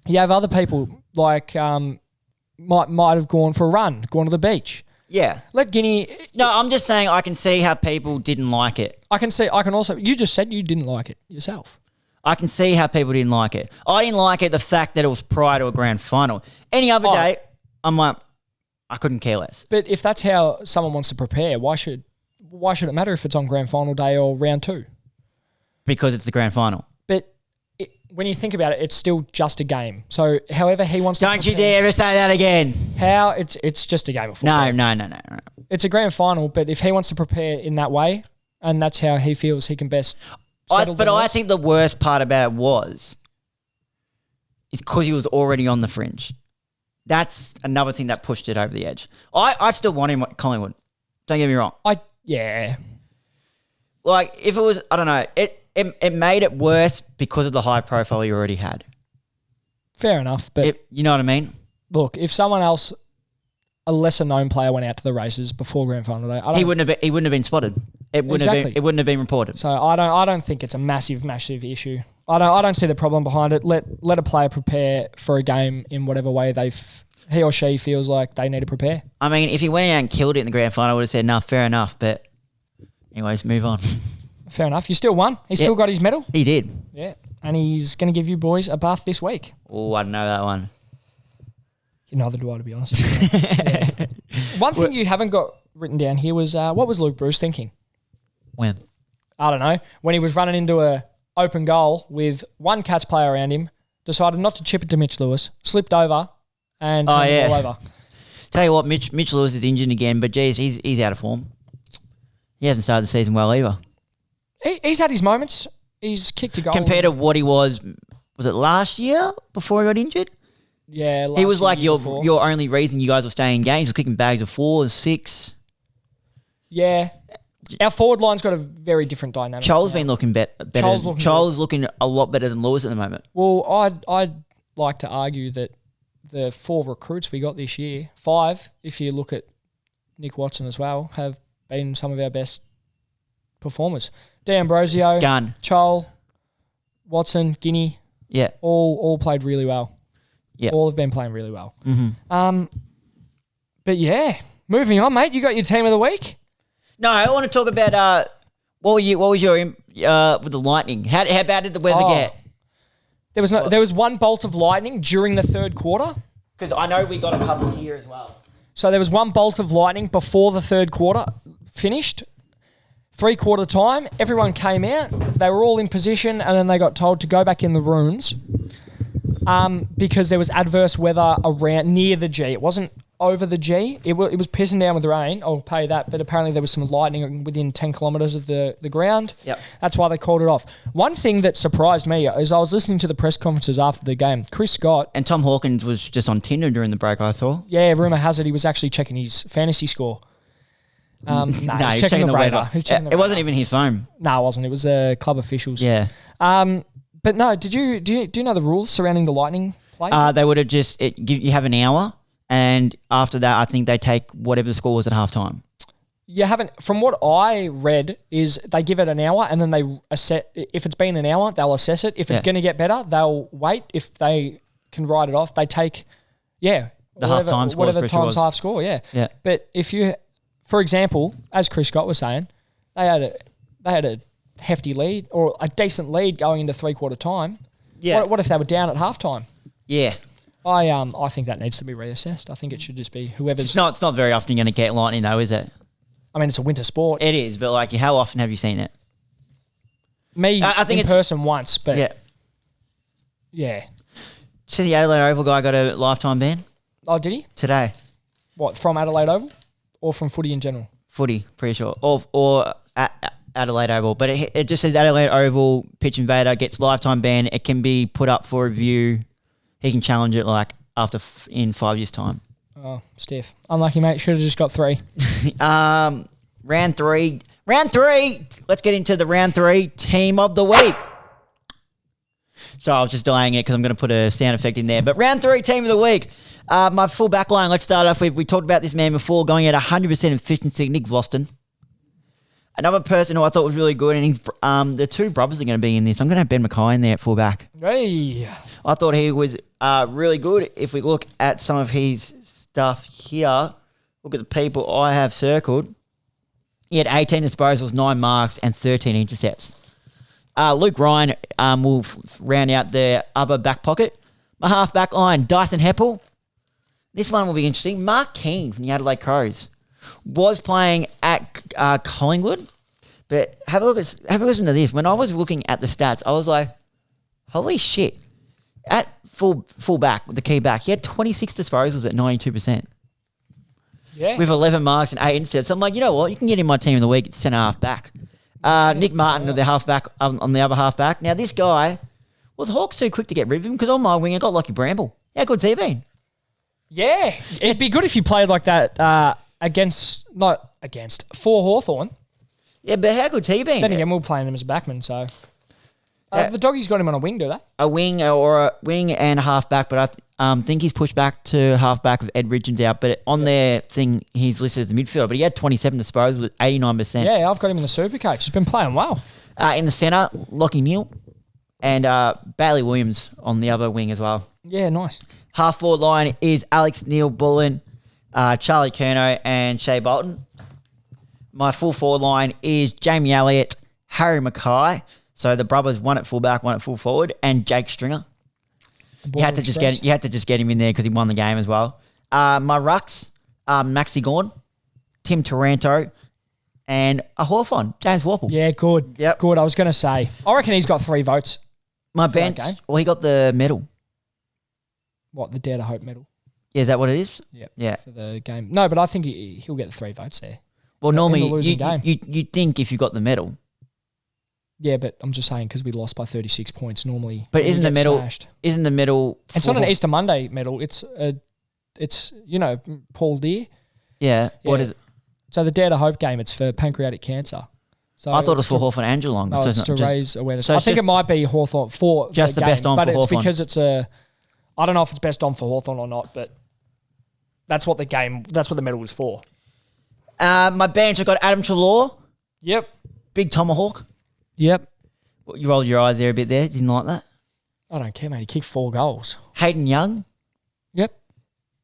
You have other people like might have gone for a run, gone to the beach. Yeah. Let Guinea... No, I'm just saying I can see how people didn't like it. I can also... You just said you didn't like it yourself. I can see how people didn't like it. I didn't like it, the fact that it was prior to a grand final. Any other day, I'm like, I couldn't care less. But if that's how someone wants to prepare, why should it matter if it's on grand final day or round 2? Because it's the grand final. But when you think about it, it's still just a game. So however he wants to Don't you dare ever say that again. How it's just a game of football. No. It's a grand final, but if he wants to prepare in that way, and that's how he feels he can best settle But I think the worst part about it is because he was already on the fringe. That's another thing that pushed it over the edge. I still want him at Collingwood. Don't get me wrong. Like, if it was, I don't know, it made it worse because of the high profile he already had. Fair enough, but... you know what I mean? Look, if someone else, a lesser-known player, went out to the races before grand final day... He wouldn't have been spotted. It wouldn't have been reported. So I don't think it's a massive issue. I don't see the problem behind it. Let a player prepare for a game in whatever way he or she feels like they need to prepare. I mean, if he went out and killed it in the grand final, I would have said, no, fair enough. But anyways, move on. Fair enough. You still won. He still got his medal. He did. Yeah. And he's going to give you boys a bath this week. Oh, I don't know that one. Neither do I, to be honest with you. Yeah. One thing you haven't got written down here was what was Luke Bruce thinking? When? I don't know. When he was running into a open goal with one Cats player around him, decided not to chip it to Mitch Lewis, slipped over and turned the ball over. Tell you what, Mitch Lewis is injured again, but geez, he's out of form. He hasn't started the season well either. He's had his moments. He's kicked a goal. Compared to what he was it last year before he got injured? Yeah, he was like your only reason you guys were staying in games. He was kicking bags of 4 and 6. Yeah. Our forward line's got a very different dynamic. Charles been looking better. Charles looking a lot better than Lewis at the moment. Well, I'd like to argue that the 4 recruits we got this year, 5, if you look at Nick Watson as well, have been some of our best performers. D'Ambrosio, Gun, Chol, Watson, Guinea, all played really well. Yeah, all have been playing really well. Mm-hmm. But yeah, Moving on, mate. You got your team of the week? No, I want to talk about what was your with the Lightning? How bad did the weather get? There was one bolt of lightning during the third quarter. Because I know we got a couple here as well. So there was one bolt of lightning before the third quarter finished. 3/4 time, everyone came out. They were all in position, and then they got told to go back in the rooms because there was adverse weather around near the G. It wasn't over the G. It was pissing down with rain. I'll pay that. But apparently there was some lightning within 10 kilometres of the ground. Yep. That's why they called it off. One thing that surprised me is I was listening to the press conferences after the game. Chris Scott. And Tom Hawkins was just on Tinder during the break, I saw. Yeah, rumour has it he was actually checking his fantasy score. No, he was checking the radar. It wasn't even his phone. No, it wasn't. It was club officials. Yeah. But no, do you know the rules surrounding the Lightning play? They would have you have an hour, and after that, I think they take whatever the score was at halftime. You haven't. From what I read, is they give it an hour, and then they assess. If it's been an hour, they'll assess it. If it's going to get better, they'll wait. If they can write it off, they take the halftime score, whatever times half score. Yeah. But if you, for example, as Chris Scott was saying, they had a hefty lead or a decent lead going into 3/4 time. Yeah. What if they were down at halftime? Yeah. I think that needs to be reassessed. I think it should just be whoever's. It's not very often going to get lightning though, is it? I mean, it's a winter sport. It is, but like, how often have you seen it? Me, I think in person once, but yeah. See, the Adelaide Oval guy got a lifetime ban. Oh, did he? Today. What, from Adelaide Oval or from footy in general? Footy, pretty sure. Or Adelaide Oval. But it just says Adelaide Oval pitch invader gets lifetime ban. It can be put up for review. He can challenge it like in 5 years' time. Oh, stiff. Unlucky, mate. Should have just got 3. Round three. Let's get into the round 3 team of the week. So I was just delaying it because I'm going to put a sound effect in there. But round 3 team of the week. My full back line, let's start off with, we talked about this man before, going at 100% efficiency, Nick Voston. Another person who I thought was really good, and the 2 brothers are going to be in this. I'm going to have Ben Mackay in there at fullback. Hey. I thought he was really good. If we look at some of his stuff here, look at the people I have circled. He had 18 disposals, 9 marks, and 13 intercepts. Luke Ryan will round out the upper back pocket. My half back line, Dyson Heppel. This one will be interesting. Mark Keane from the Adelaide Crows was playing at Collingwood, but have a listen to this. When I was looking at the stats, I was like, holy shit. At full back, the key back, he had 26 disposals at 92%. Yeah. With 11 marks and 8 intercepts. So I'm like, you know what? You can get in my team of the week at centre half back. Nick Martin, the half back on the other half back. Now, this guy, was Hawks too quick to get rid of him? Because on my wing, I got Lockie Bramble. How good's he been? Yeah. It'd be good if you played like that for Hawthorn. Yeah, but how good's he been? Then again, we're playing him as a backman, so. The doggies got him on a wing, do they? A wing and a half back, but I think he's pushed back to half back with Ed Richards out. But on their thing, he's listed as the midfielder. But he had 27 disposals at 89%. Yeah, I've got him in the Supercoach. He's been playing well. In the centre, Lockie Neal and Bailey Williams on the other wing as well. Yeah, nice. Half forward line is Alex Neil-Bullen, Charlie Curnow, and Shea Bolton. My full forward line is Jamie Elliott, Harry Mackay. So the brothers, one at fullback, one at full forward, and Jake Stringer. You had to just get him in there because he won the game as well. My rucks, Maxi Gawn, Tim Taranto, and a Hawthorn, James Warple. Yeah, good. Yep. Good. I was going to say, I reckon he's got 3 votes. My bench, well, he got the medal. What, the Dare to Hope medal? Yeah, is that what it is? Yep. Yeah. For the game. No, but I think he'll get the 3 votes there. Well, normally you'd think if you got the medal. Yeah, but I'm just saying because we lost by 36 points normally. But isn't the medal? Smashed. Isn't the medal? It's not an Easter Monday medal. It's Paul Deere. Yeah. What is it? So the Dare to Hope game. It's for pancreatic cancer. So I thought it was for Hawthorn and Geelong. No, it's to raise awareness. So I think it might be Hawthorn for just the best on for Hawthorn. But it's because it's a. I don't know if it's best on for Hawthorn or not, but that's what the medal was for. My bench, I got Adam Treloar. Yep. Big Tomahawk. Yep. You rolled your eyes there a bit there. Didn't like that? I don't care, mate. He kicked 4 goals. Hayden Young. Yep.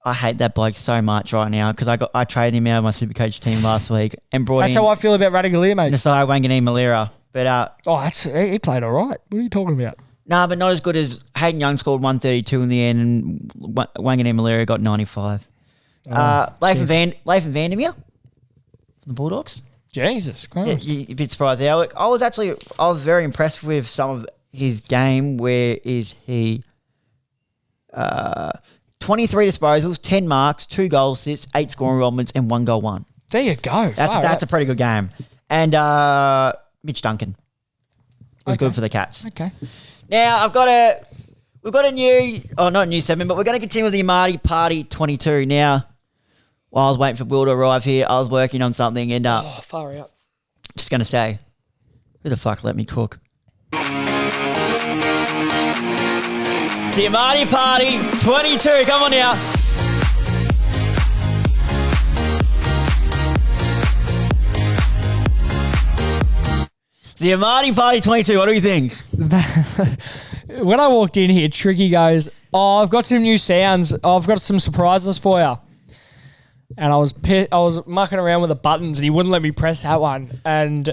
I hate that bloke so much right now because I traded him out of my Supercoach team last week and brought That's in how I feel about Radaglia, mate. Nasai Wanganeen-Malira. But he played all right. What are you talking about? nah, but not as good as Hayden Young scored 132 in the end, and Wanganeen-Malira got 95. Lathan Vandermeer from the Bulldogs. Jesus Christ. Yeah, a bit surprised there. I was very impressed with some of his game. Where is he? 23 disposals, 10 marks, 2 goal assists, 8 scoring involvements, and 1 goal one. There you go. That's a pretty good game. And Mitch Duncan was good for the Cats. Okay. Now we've got a new, not a new segment, but we're going to continue with the Amartey Party 22. Now, while I was waiting for Will to arrive here, I was working on something and far out. just going to say, who the fuck let me cook? It's the Amartey Party 22. Come on now. The Amartey Party 22. What do you think? When I walked in here, Tricky goes, I've got some new sounds. I've got some surprises for you. And I was mucking around with the buttons and he wouldn't let me press that one. And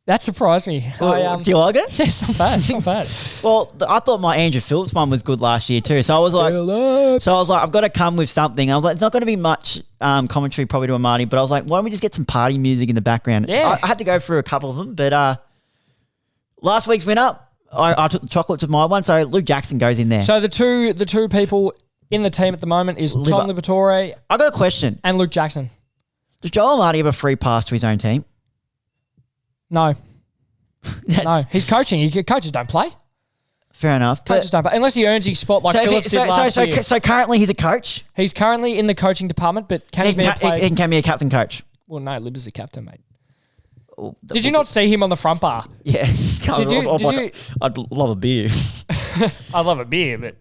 that surprised me. Do you like it? Yeah, it's not bad. It's not bad. Well, I thought my Andrew Phillips one was good last year too. So I was like, I've got to come with something. I was like, it's not going to be much commentary probably to Amartey, but I was like, why don't we just get some party music in the background? Yeah. I had to go through a couple of them, but last week's winner, I took the chocolates of my one, so Luke Jackson goes in there. So the two people in the team at the moment is Tom Liberatore I got a question. and Luke Jackson. Does Joel Amartey have a free pass to his own team? No. No, he's coaching. Coaches don't play. Fair enough. Coaches don't play. Unless he earns his spot like Phillips did last year. So currently he's a coach? He's currently in the coaching department, but can he be a player? He can be a captain coach. Well, no, Lib is the captain, mate. Oh, Did you not see him on the front bar? Yeah. Did you? I'd love a beer. I love a beer, but...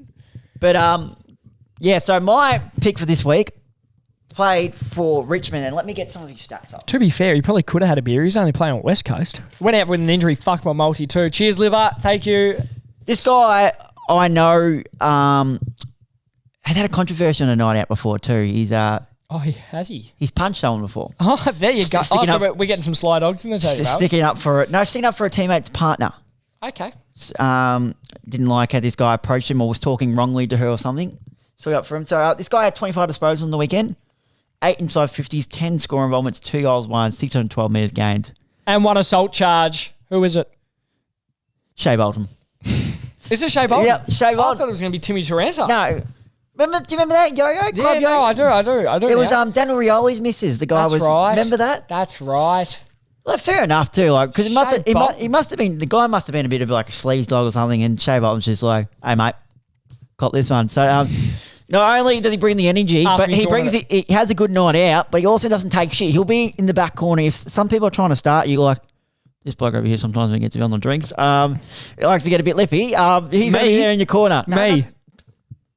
But, yeah, so my pick for this week played for Richmond, and let me get some of his stats up. To be fair, he probably could have had a beer. He's only playing on West Coast. Went out with an injury, fucked my multi too. Cheers, Liver. Thank you. This guy, I know, has had a controversy on a night out before too. He's has he? He's punched someone before. Oh, there you go. So we're getting some sly dogs in the team, sticking up for a teammate's partner. Okay. Didn't like how this guy approached him or was talking wrongly to her or something. Stood up for him. So this guy had 25 disposals on the weekend. 8 inside 50s, 10 score involvements, 2 goals won, 612 metres gained. And 1 assault charge. Who is it? Shea Bolton. Is it Shea Bolton? Yep, Shea Bolton. I thought it was going to be Timmy Taranto. No. Do you remember that yo-yo? Yeah, no, I do. It was Daniel Rioli's missus. The guy That's right. Remember that? That's right. Well, fair enough too. Like, because he must have been, the guy must have been a bit of like a sleaze dog or something, and Shea Bolton's just like, hey mate, got this one. So not only does he bring the energy, but he has a good night out, but he also doesn't take shit. He'll be in the back corner. If some people are trying to start you, like, this bloke over here sometimes when he gets on the drinks, he likes to get a bit lippy. He's going to be there in your corner. Me.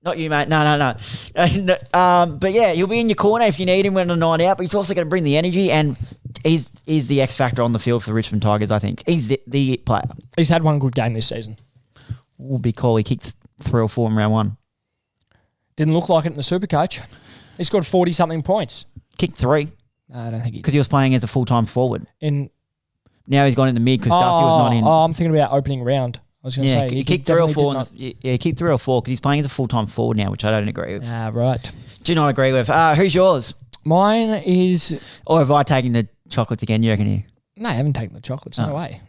Not you, mate. No. But yeah, he'll be in your corner if you need him when on a night out, but he's also going to bring the energy, and he's the X factor on the field for the Richmond Tigers, I think. He's the player. He's had one good game this season. Will be cool. He kicked 3 or 4 in round 1. Didn't look like it in the Supercoach. He scored 40-something points. Kicked 3. No, I don't think he did. Because he was playing as a full-time forward. Now he's gone in the mid because Dusty was not in. Oh, I'm thinking about opening round. I was going to say. He kicked 3 or 4. He kicked 3 or 4 because he's playing as a full-time forward now, which I don't agree with. Right. Do not agree with. Who's yours? Mine is... Or have I taken the chocolates again, you reckon here? No, I haven't taken the chocolates. No way.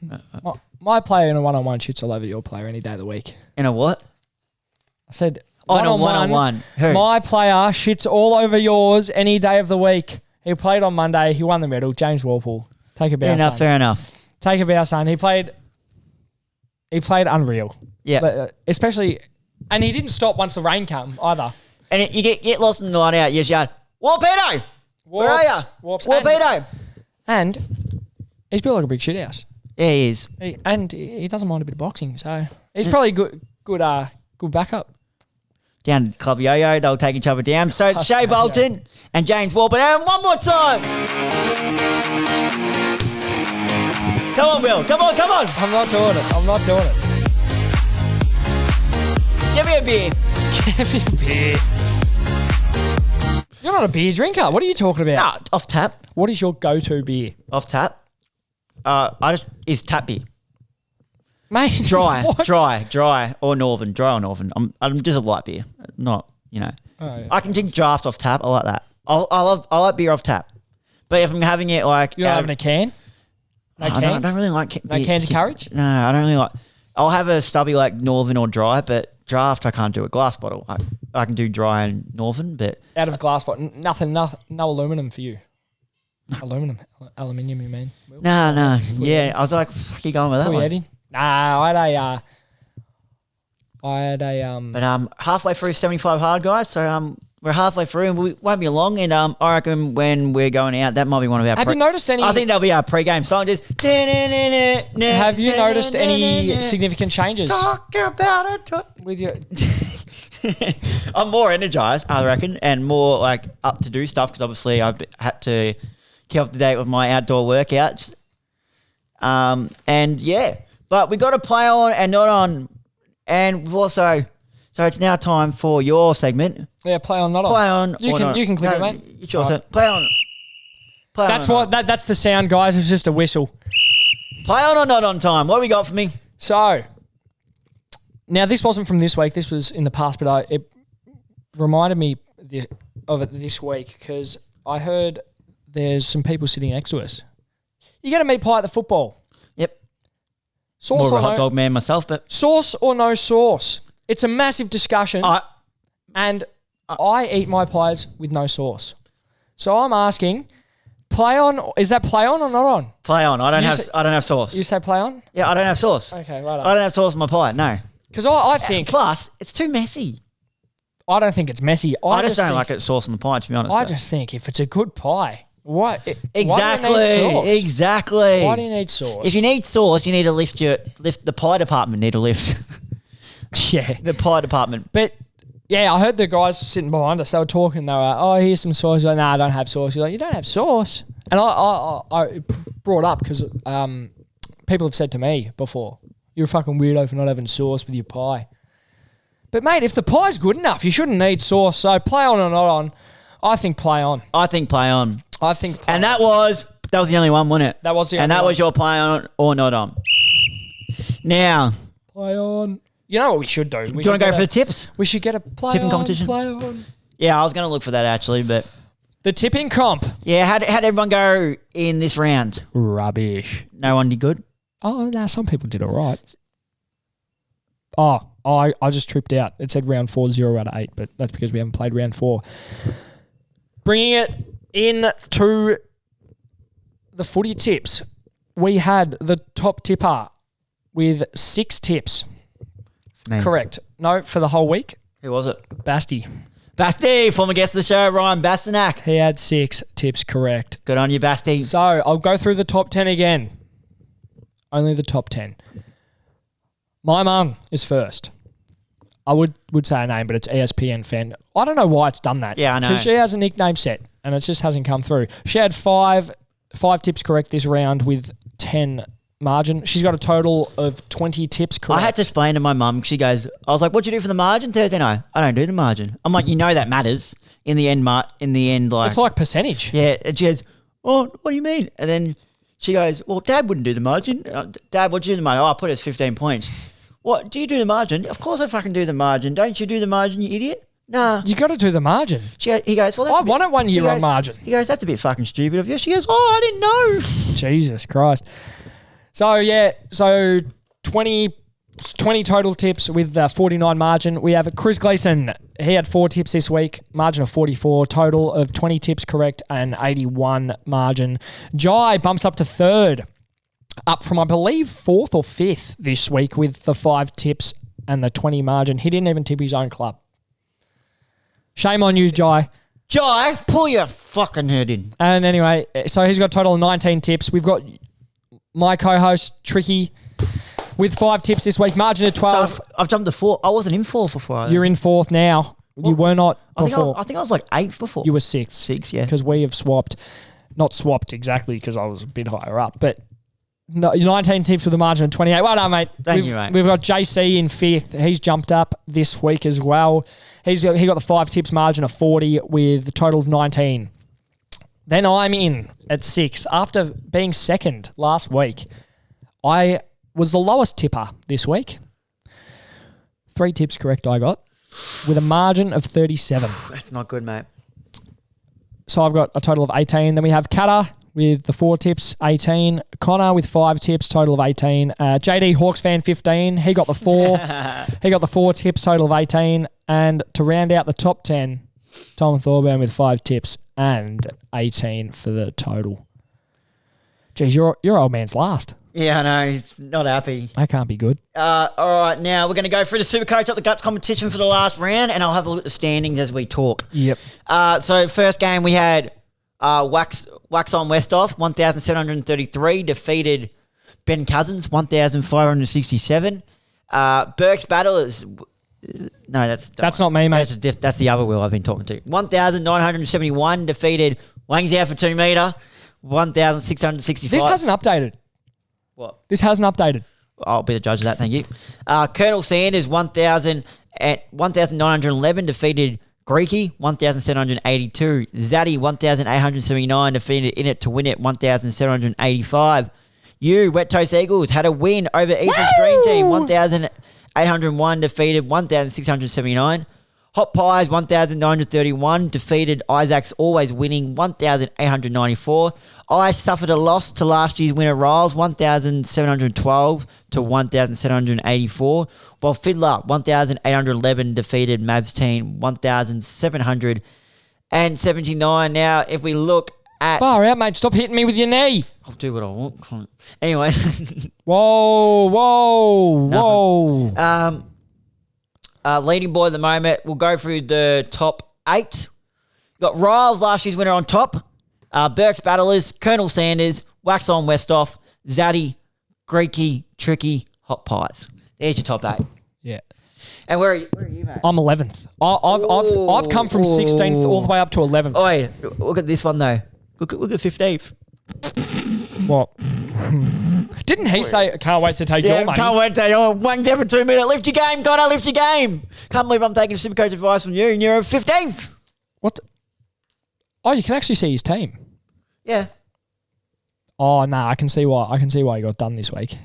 My player in a one-on-one shoots all over your player any day of the week. In a what? I said... one-on-one. Who? My player shits all over yours any day of the week. He played on Monday. He won the medal. James Walpole. Take a bow, son. Fair enough. Take a bow, son. He played unreal. Yeah. Especially... And he didn't stop once the rain came either. And you get lost in the line out. You shout, Warpedo! Where are you? Warpedo! And he's built like a big shit house. Yeah, he is. And he doesn't mind a bit of boxing, so he's probably good backup. Down to Club Yo-Yo, they'll take each other down. So it's Shea Bolton and James Warburton. And one more time. Come on, Will. Come on. I'm not doing it. Give me a beer. Give me a beer. You're not a beer drinker. What are you talking about? Nah, off tap. What is your go-to beer? Off tap. Is tap beer. Mate. Dry, what? dry or northern. Dry or northern. I'm just a light beer. Not, Oh, yeah. I can drink draft off tap. I like that. I like beer off tap. But if I'm having it like... You're not having a can? No cans? I don't really like... No cans of courage? No, I don't really like... I'll have a stubby like northern or dry, but draft I can't do. A glass bottle I can do dry and northern, but... Out of a glass bottle. Nothing, no aluminum for you. Aluminium, you mean? No. Yeah, I was like, fuck you going with that one? Nah, I had a... But halfway through 75 hard, guys, so we're halfway through and we won't be long, and I reckon when we're going out, that might be one of our... Have you noticed any... I think that'll be our pre-game song, just... Have you noticed any significant changes? Talk about it. With your... I'm more energized, I reckon, and more like up to do stuff because obviously I've had to keep up to date with my outdoor workouts. And yeah, but we got to play on and not on, and we've also. So it's now time for your segment. Yeah, play on, not on. Play on. You can click it, mate. It's your turn. Play on. That's the sound, guys. It's just a whistle. Play on or not on time. What do we got for me? So. Now, this wasn't from this week. This was in the past, but it reminded me of it this week because I heard there's some people sitting next to us. You got to meet pie at the football. Yep. Sauce More of a hot dog man myself, but... Sauce or no sauce? It's a massive discussion, and I eat my pies with no sauce. So I'm asking, play on? Is that play on or not on? Play on. I don't have sauce. You say play on? Yeah, I don't have sauce. Okay, right on. I don't have sauce in my pie, no. Because I think... Plus, it's too messy. I don't think it's messy. I just don't like it sauce in the pie, to be honest. I just think if it's a good pie, why do you need Exactly. Why do you need sauce? If you need sauce, you need to lift the pie department. Need to lift. Yeah, the pie department. But yeah, I heard the guys sitting behind us. They were talking. They were like, "Oh, here's some sauce." Like, "Nah, I don't have sauce." You're like, "You don't have sauce," and I brought up because people have said to me before, "You're a fucking weirdo for not having sauce with your pie." But mate, if the pie's good enough, you shouldn't need sauce. So play on or not on? I think play on. I think play on. And that was the only one, wasn't it? That was the only one. And that was your play on or not on. Now. Play on. You know what we should do? Do you want to go for the tips? We should get a play tipping on, competition. Play on. Yeah, I was going to look for that actually, but... The tipping comp. Yeah, how'd everyone go in this round? Rubbish. No one did good? Oh, no, some people did all right. Oh, I just tripped out. It said round 4, 0 out of 8, but that's because we haven't played round 4. Bringing it in to the footy tips. We had the top tipper with 6 tips. Name. Correct. No, for the whole week. Who was it? Basti, former guest of the show, Ryan Bastanak. He had 6 tips correct. Good on you, Basti. So I'll go through the top 10 again. Only the top 10. My mum is first. I would say a name, but it's ESPN fan. I don't know why it's done that. Yeah, I know. Because she has a nickname set, and it just hasn't come through. She had five tips correct this round with 10 margin. She's got a total of 20 tips correct. I had to explain to my mum. She goes, I was like, what'd you do for the margin Thursday night? I don't do the margin. I'm like, you know that matters. In the end, like... It's like percentage. Yeah, and she goes, oh, what do you mean? And then she goes, well, Dad wouldn't do the margin. Dad, what'd you do the margin? Oh, I put it as 15 points. What, do you do the margin? Of course I fucking do the margin. Don't you do the margin, you idiot? Nah. You got to do the margin. He goes, well, that's I won it 1 year on margin. He goes, that's a bit fucking stupid of you. She goes, oh, I didn't know. Jesus Christ. So, yeah, 20 total tips with 49 margin. We have Chris Gleason. He had 4 tips this week, margin of 44, total of 20 tips correct and 81 margin. Jai bumps up to third, up from, I believe, 4th or 5th this week with the 5 tips and the 20 margin. He didn't even tip his own club. Shame on you, Jai. Jai, pull your fucking head in. And anyway, so he's got a total of 19 tips. We've got my co-host, Tricky, with 5 tips this week, margin of 12. So I've jumped to 4. I wasn't in 4 before. You're in 4th now. You were not before. I think I was like 8th before. You were 6th. 6th, yeah. Because we have swapped. Not swapped exactly because I was a bit higher up, but 19 tips with a margin of 28. Well done, mate. Thank you, mate. We've got JC in 5th. He's jumped up this week as well. He got the 5 tips margin of 40 with a total of 19. Then I'm in at 6. After being second last week, I was the lowest tipper this week. 3 tips correct I got with a margin of 37. That's not good, mate. So I've got a total of 18. Then we have Katta with the 4 tips, 18. Connor with 5 tips, total of 18. JD Hawks fan, 15. He got the 4. He got the 4 tips, total of 18. And to round out the top 10, Tom Thorburn with 5 tips and 18 for the total. Geez, your old man's last. Yeah, I know. He's not happy. That can't be good. All right, now we're going to go through the Supercoach Up the Guts competition for the last round, and I'll have a look at the standings as we talk. Yep. So first game we had Wax on Westhoff, 1,733, defeated Ben Cousins, 1,567. Burke's Battlers... No, that's not me, mate. That's the other Will I've been talking to. 1,971, defeated Wangs out for 2 metre, 1,665. This hasn't updated. What? This hasn't updated. I'll be the judge of that, thank you. Colonel Sanders, 1,911, defeated Greeky, 1,782. Zaddy, 1,879, defeated In It to Win It, 1,785. You, Wet Toast Eagles, had a win over Ethan's Dream Team, 1,801, defeated 1,679. Hot Pies, 1,931, defeated Isaac's Always Winning, 1,894. I suffered a loss to last year's winner Riles, 1,712 to 1,784. While Fiddler, 1,811, defeated Mavs team, 1,779. Now, if we look at... Far out, mate. Stop hitting me with your knee. I'll do what I want. Anyway. Whoa. Leading boy at the moment. We'll go through the top 8. Got Riles, last year's winner, on top. Burke's Battlers, Colonel Sanders, Wax on Westhoff, Zaddy, Greeky, Tricky, Hot Pies. There's your top 8. Yeah. And where are you, mate? I'm 11th. I've come from 16th all the way up to 11th. Oh, yeah. Look at this one, though. Look at 15th. What? Didn't he say, can't wait to take your money? Can't wait to take your Wang there for 2 minutes. Lift your game, Connor, lift your game. Can't believe I'm taking Supercoach advice from you and you're 15th. What? Oh, you can actually see his team. Yeah. Oh, no, I can see why he got done this week.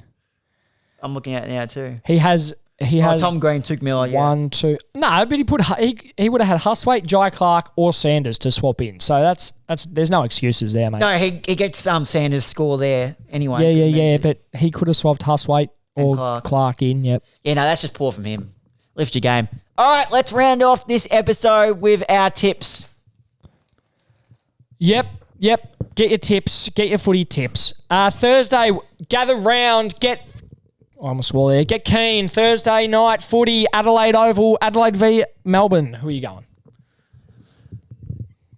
I'm looking at it now too. He has Tom Green, Took Miller, yeah. 1, 2. No, but he would have had Huswaite, Jai Clark, or Sanders to swap in. So that's there's no excuses there, mate. No, he gets Sanders' score there anyway. Yeah, but he could have swapped Huswaite or Clark in, yep. Yeah, no, that's just poor from him. Lift your game. All right, let's round off this episode with our tips. Yep. Get your tips. Get your footy tips. Thursday, gather round. I almost swore there. Get keen. Thursday night, footy, Adelaide Oval, Adelaide v Melbourne. Who are you going?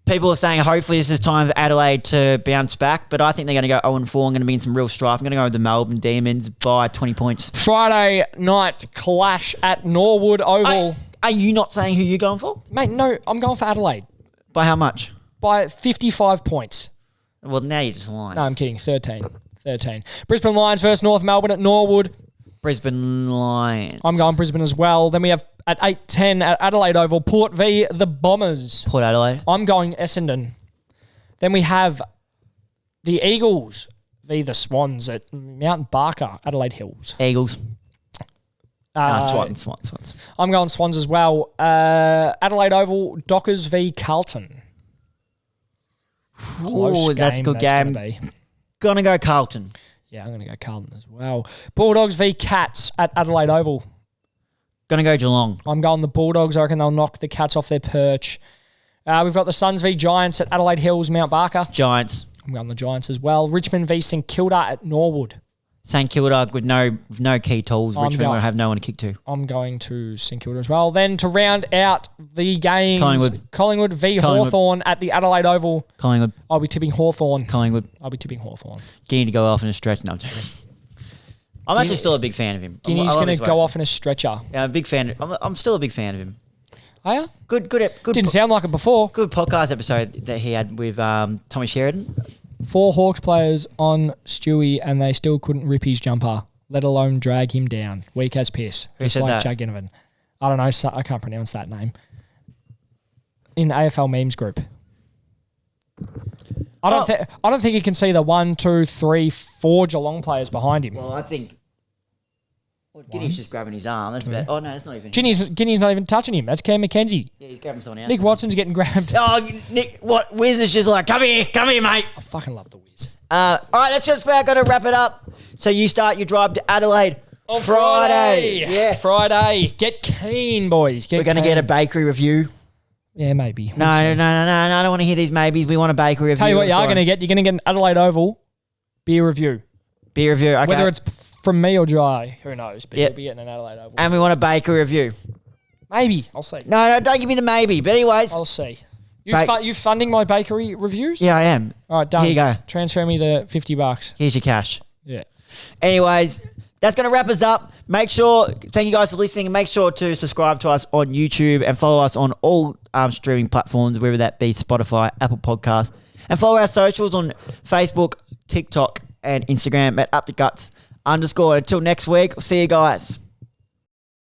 People are saying hopefully this is time for Adelaide to bounce back, but I think they're going to go 0-4 and going to be in some real strife. I'm going to go with the Melbourne Demons by 20 points. Friday night clash at Norwood Oval. Are you not saying who you're going for? Mate, no, I'm going for Adelaide. By how much? By 55 points. Well, now you're just lying. No, I'm kidding. 13. Brisbane Lions versus North Melbourne at Norwood. Brisbane Lions. I'm going Brisbane as well. Then we have at 8:10 at Adelaide Oval, Port v the Bombers. Port Adelaide. I'm going Essendon. Then we have the Eagles v the Swans at Mount Barker, Adelaide Hills. Eagles. Swans. I'm going Swans as well. Adelaide Oval, Dockers v Carlton. Ooh, that's a good game. Gonna go Carlton. Yeah, I'm going to go Carlton as well. Bulldogs v Cats at Adelaide Oval. Going to go Geelong. I'm going the Bulldogs. I reckon they'll knock the Cats off their perch. We've got the Suns v Giants at Adelaide Hills, Mount Barker. Giants. I'm going the Giants as well. Richmond v St Kilda at Norwood. St Kilda with no key tools. Richmond will have no one to kick to. I'm going to St Kilda as well. Then to round out the games, Collingwood v Hawthorn at the Adelaide Oval. Collingwood. I'll be tipping Hawthorn. Collingwood. I'll be tipping Hawthorn. Guinea to go off in a stretch. No, I'm joking. I'm actually still a big fan of him. Guinea's going to go off in a stretcher. Yeah, I'm a big fan. I'm still a big fan of him. Are you? Good. Didn't sound like it before. Good podcast episode that he had with Tommy Sheridan. 4 Hawks players on Stewie and they still couldn't rip his jumper, let alone drag him down. Weak as piss. Who Just said like that? Jack Ginnivan. I don't know. I can't pronounce that name. In AFL memes group. I don't think he can see the 1, 2, 3, 4 Geelong players behind him. Well, I think... Well, Guinea's just grabbing his arm. That's about... Oh, no, it's not even... Guinea's not even touching him. That's Cam McKenzie. Yeah, he's grabbing someone else. Nick Watson's getting grabbed. Oh, Nick... What? Wiz is just like, come here, mate. I fucking love the Wiz. All right, that's just about going to wrap it up. So you start your drive to Adelaide On Friday. Yes. Friday. Get keen, boys. We're going to get a bakery review. Yeah, maybe. No, I don't want to hear these maybes. We want a bakery review. Tell you what you are going to get. You're going to get an Adelaide Oval beer review. Beer review, okay. Whether it's from me or Dry, who knows? But Yep. you'll be getting an Adelaide Oval. And we want a bakery review. Maybe. I'll see. No, don't give me the maybe. But anyways. I'll see. You funding my bakery reviews? Yeah, I am. All right, done. Here you go. Transfer me the $50. Here's your cash. Yeah. Anyways, that's going to wrap us up. Thank you guys for listening. And make sure to subscribe to us on YouTube and follow us on all streaming platforms, whether that be Spotify, Apple Podcasts. And follow our socials on Facebook, TikTok, and Instagram at @UpTheGuts_. Until next week, see you guys.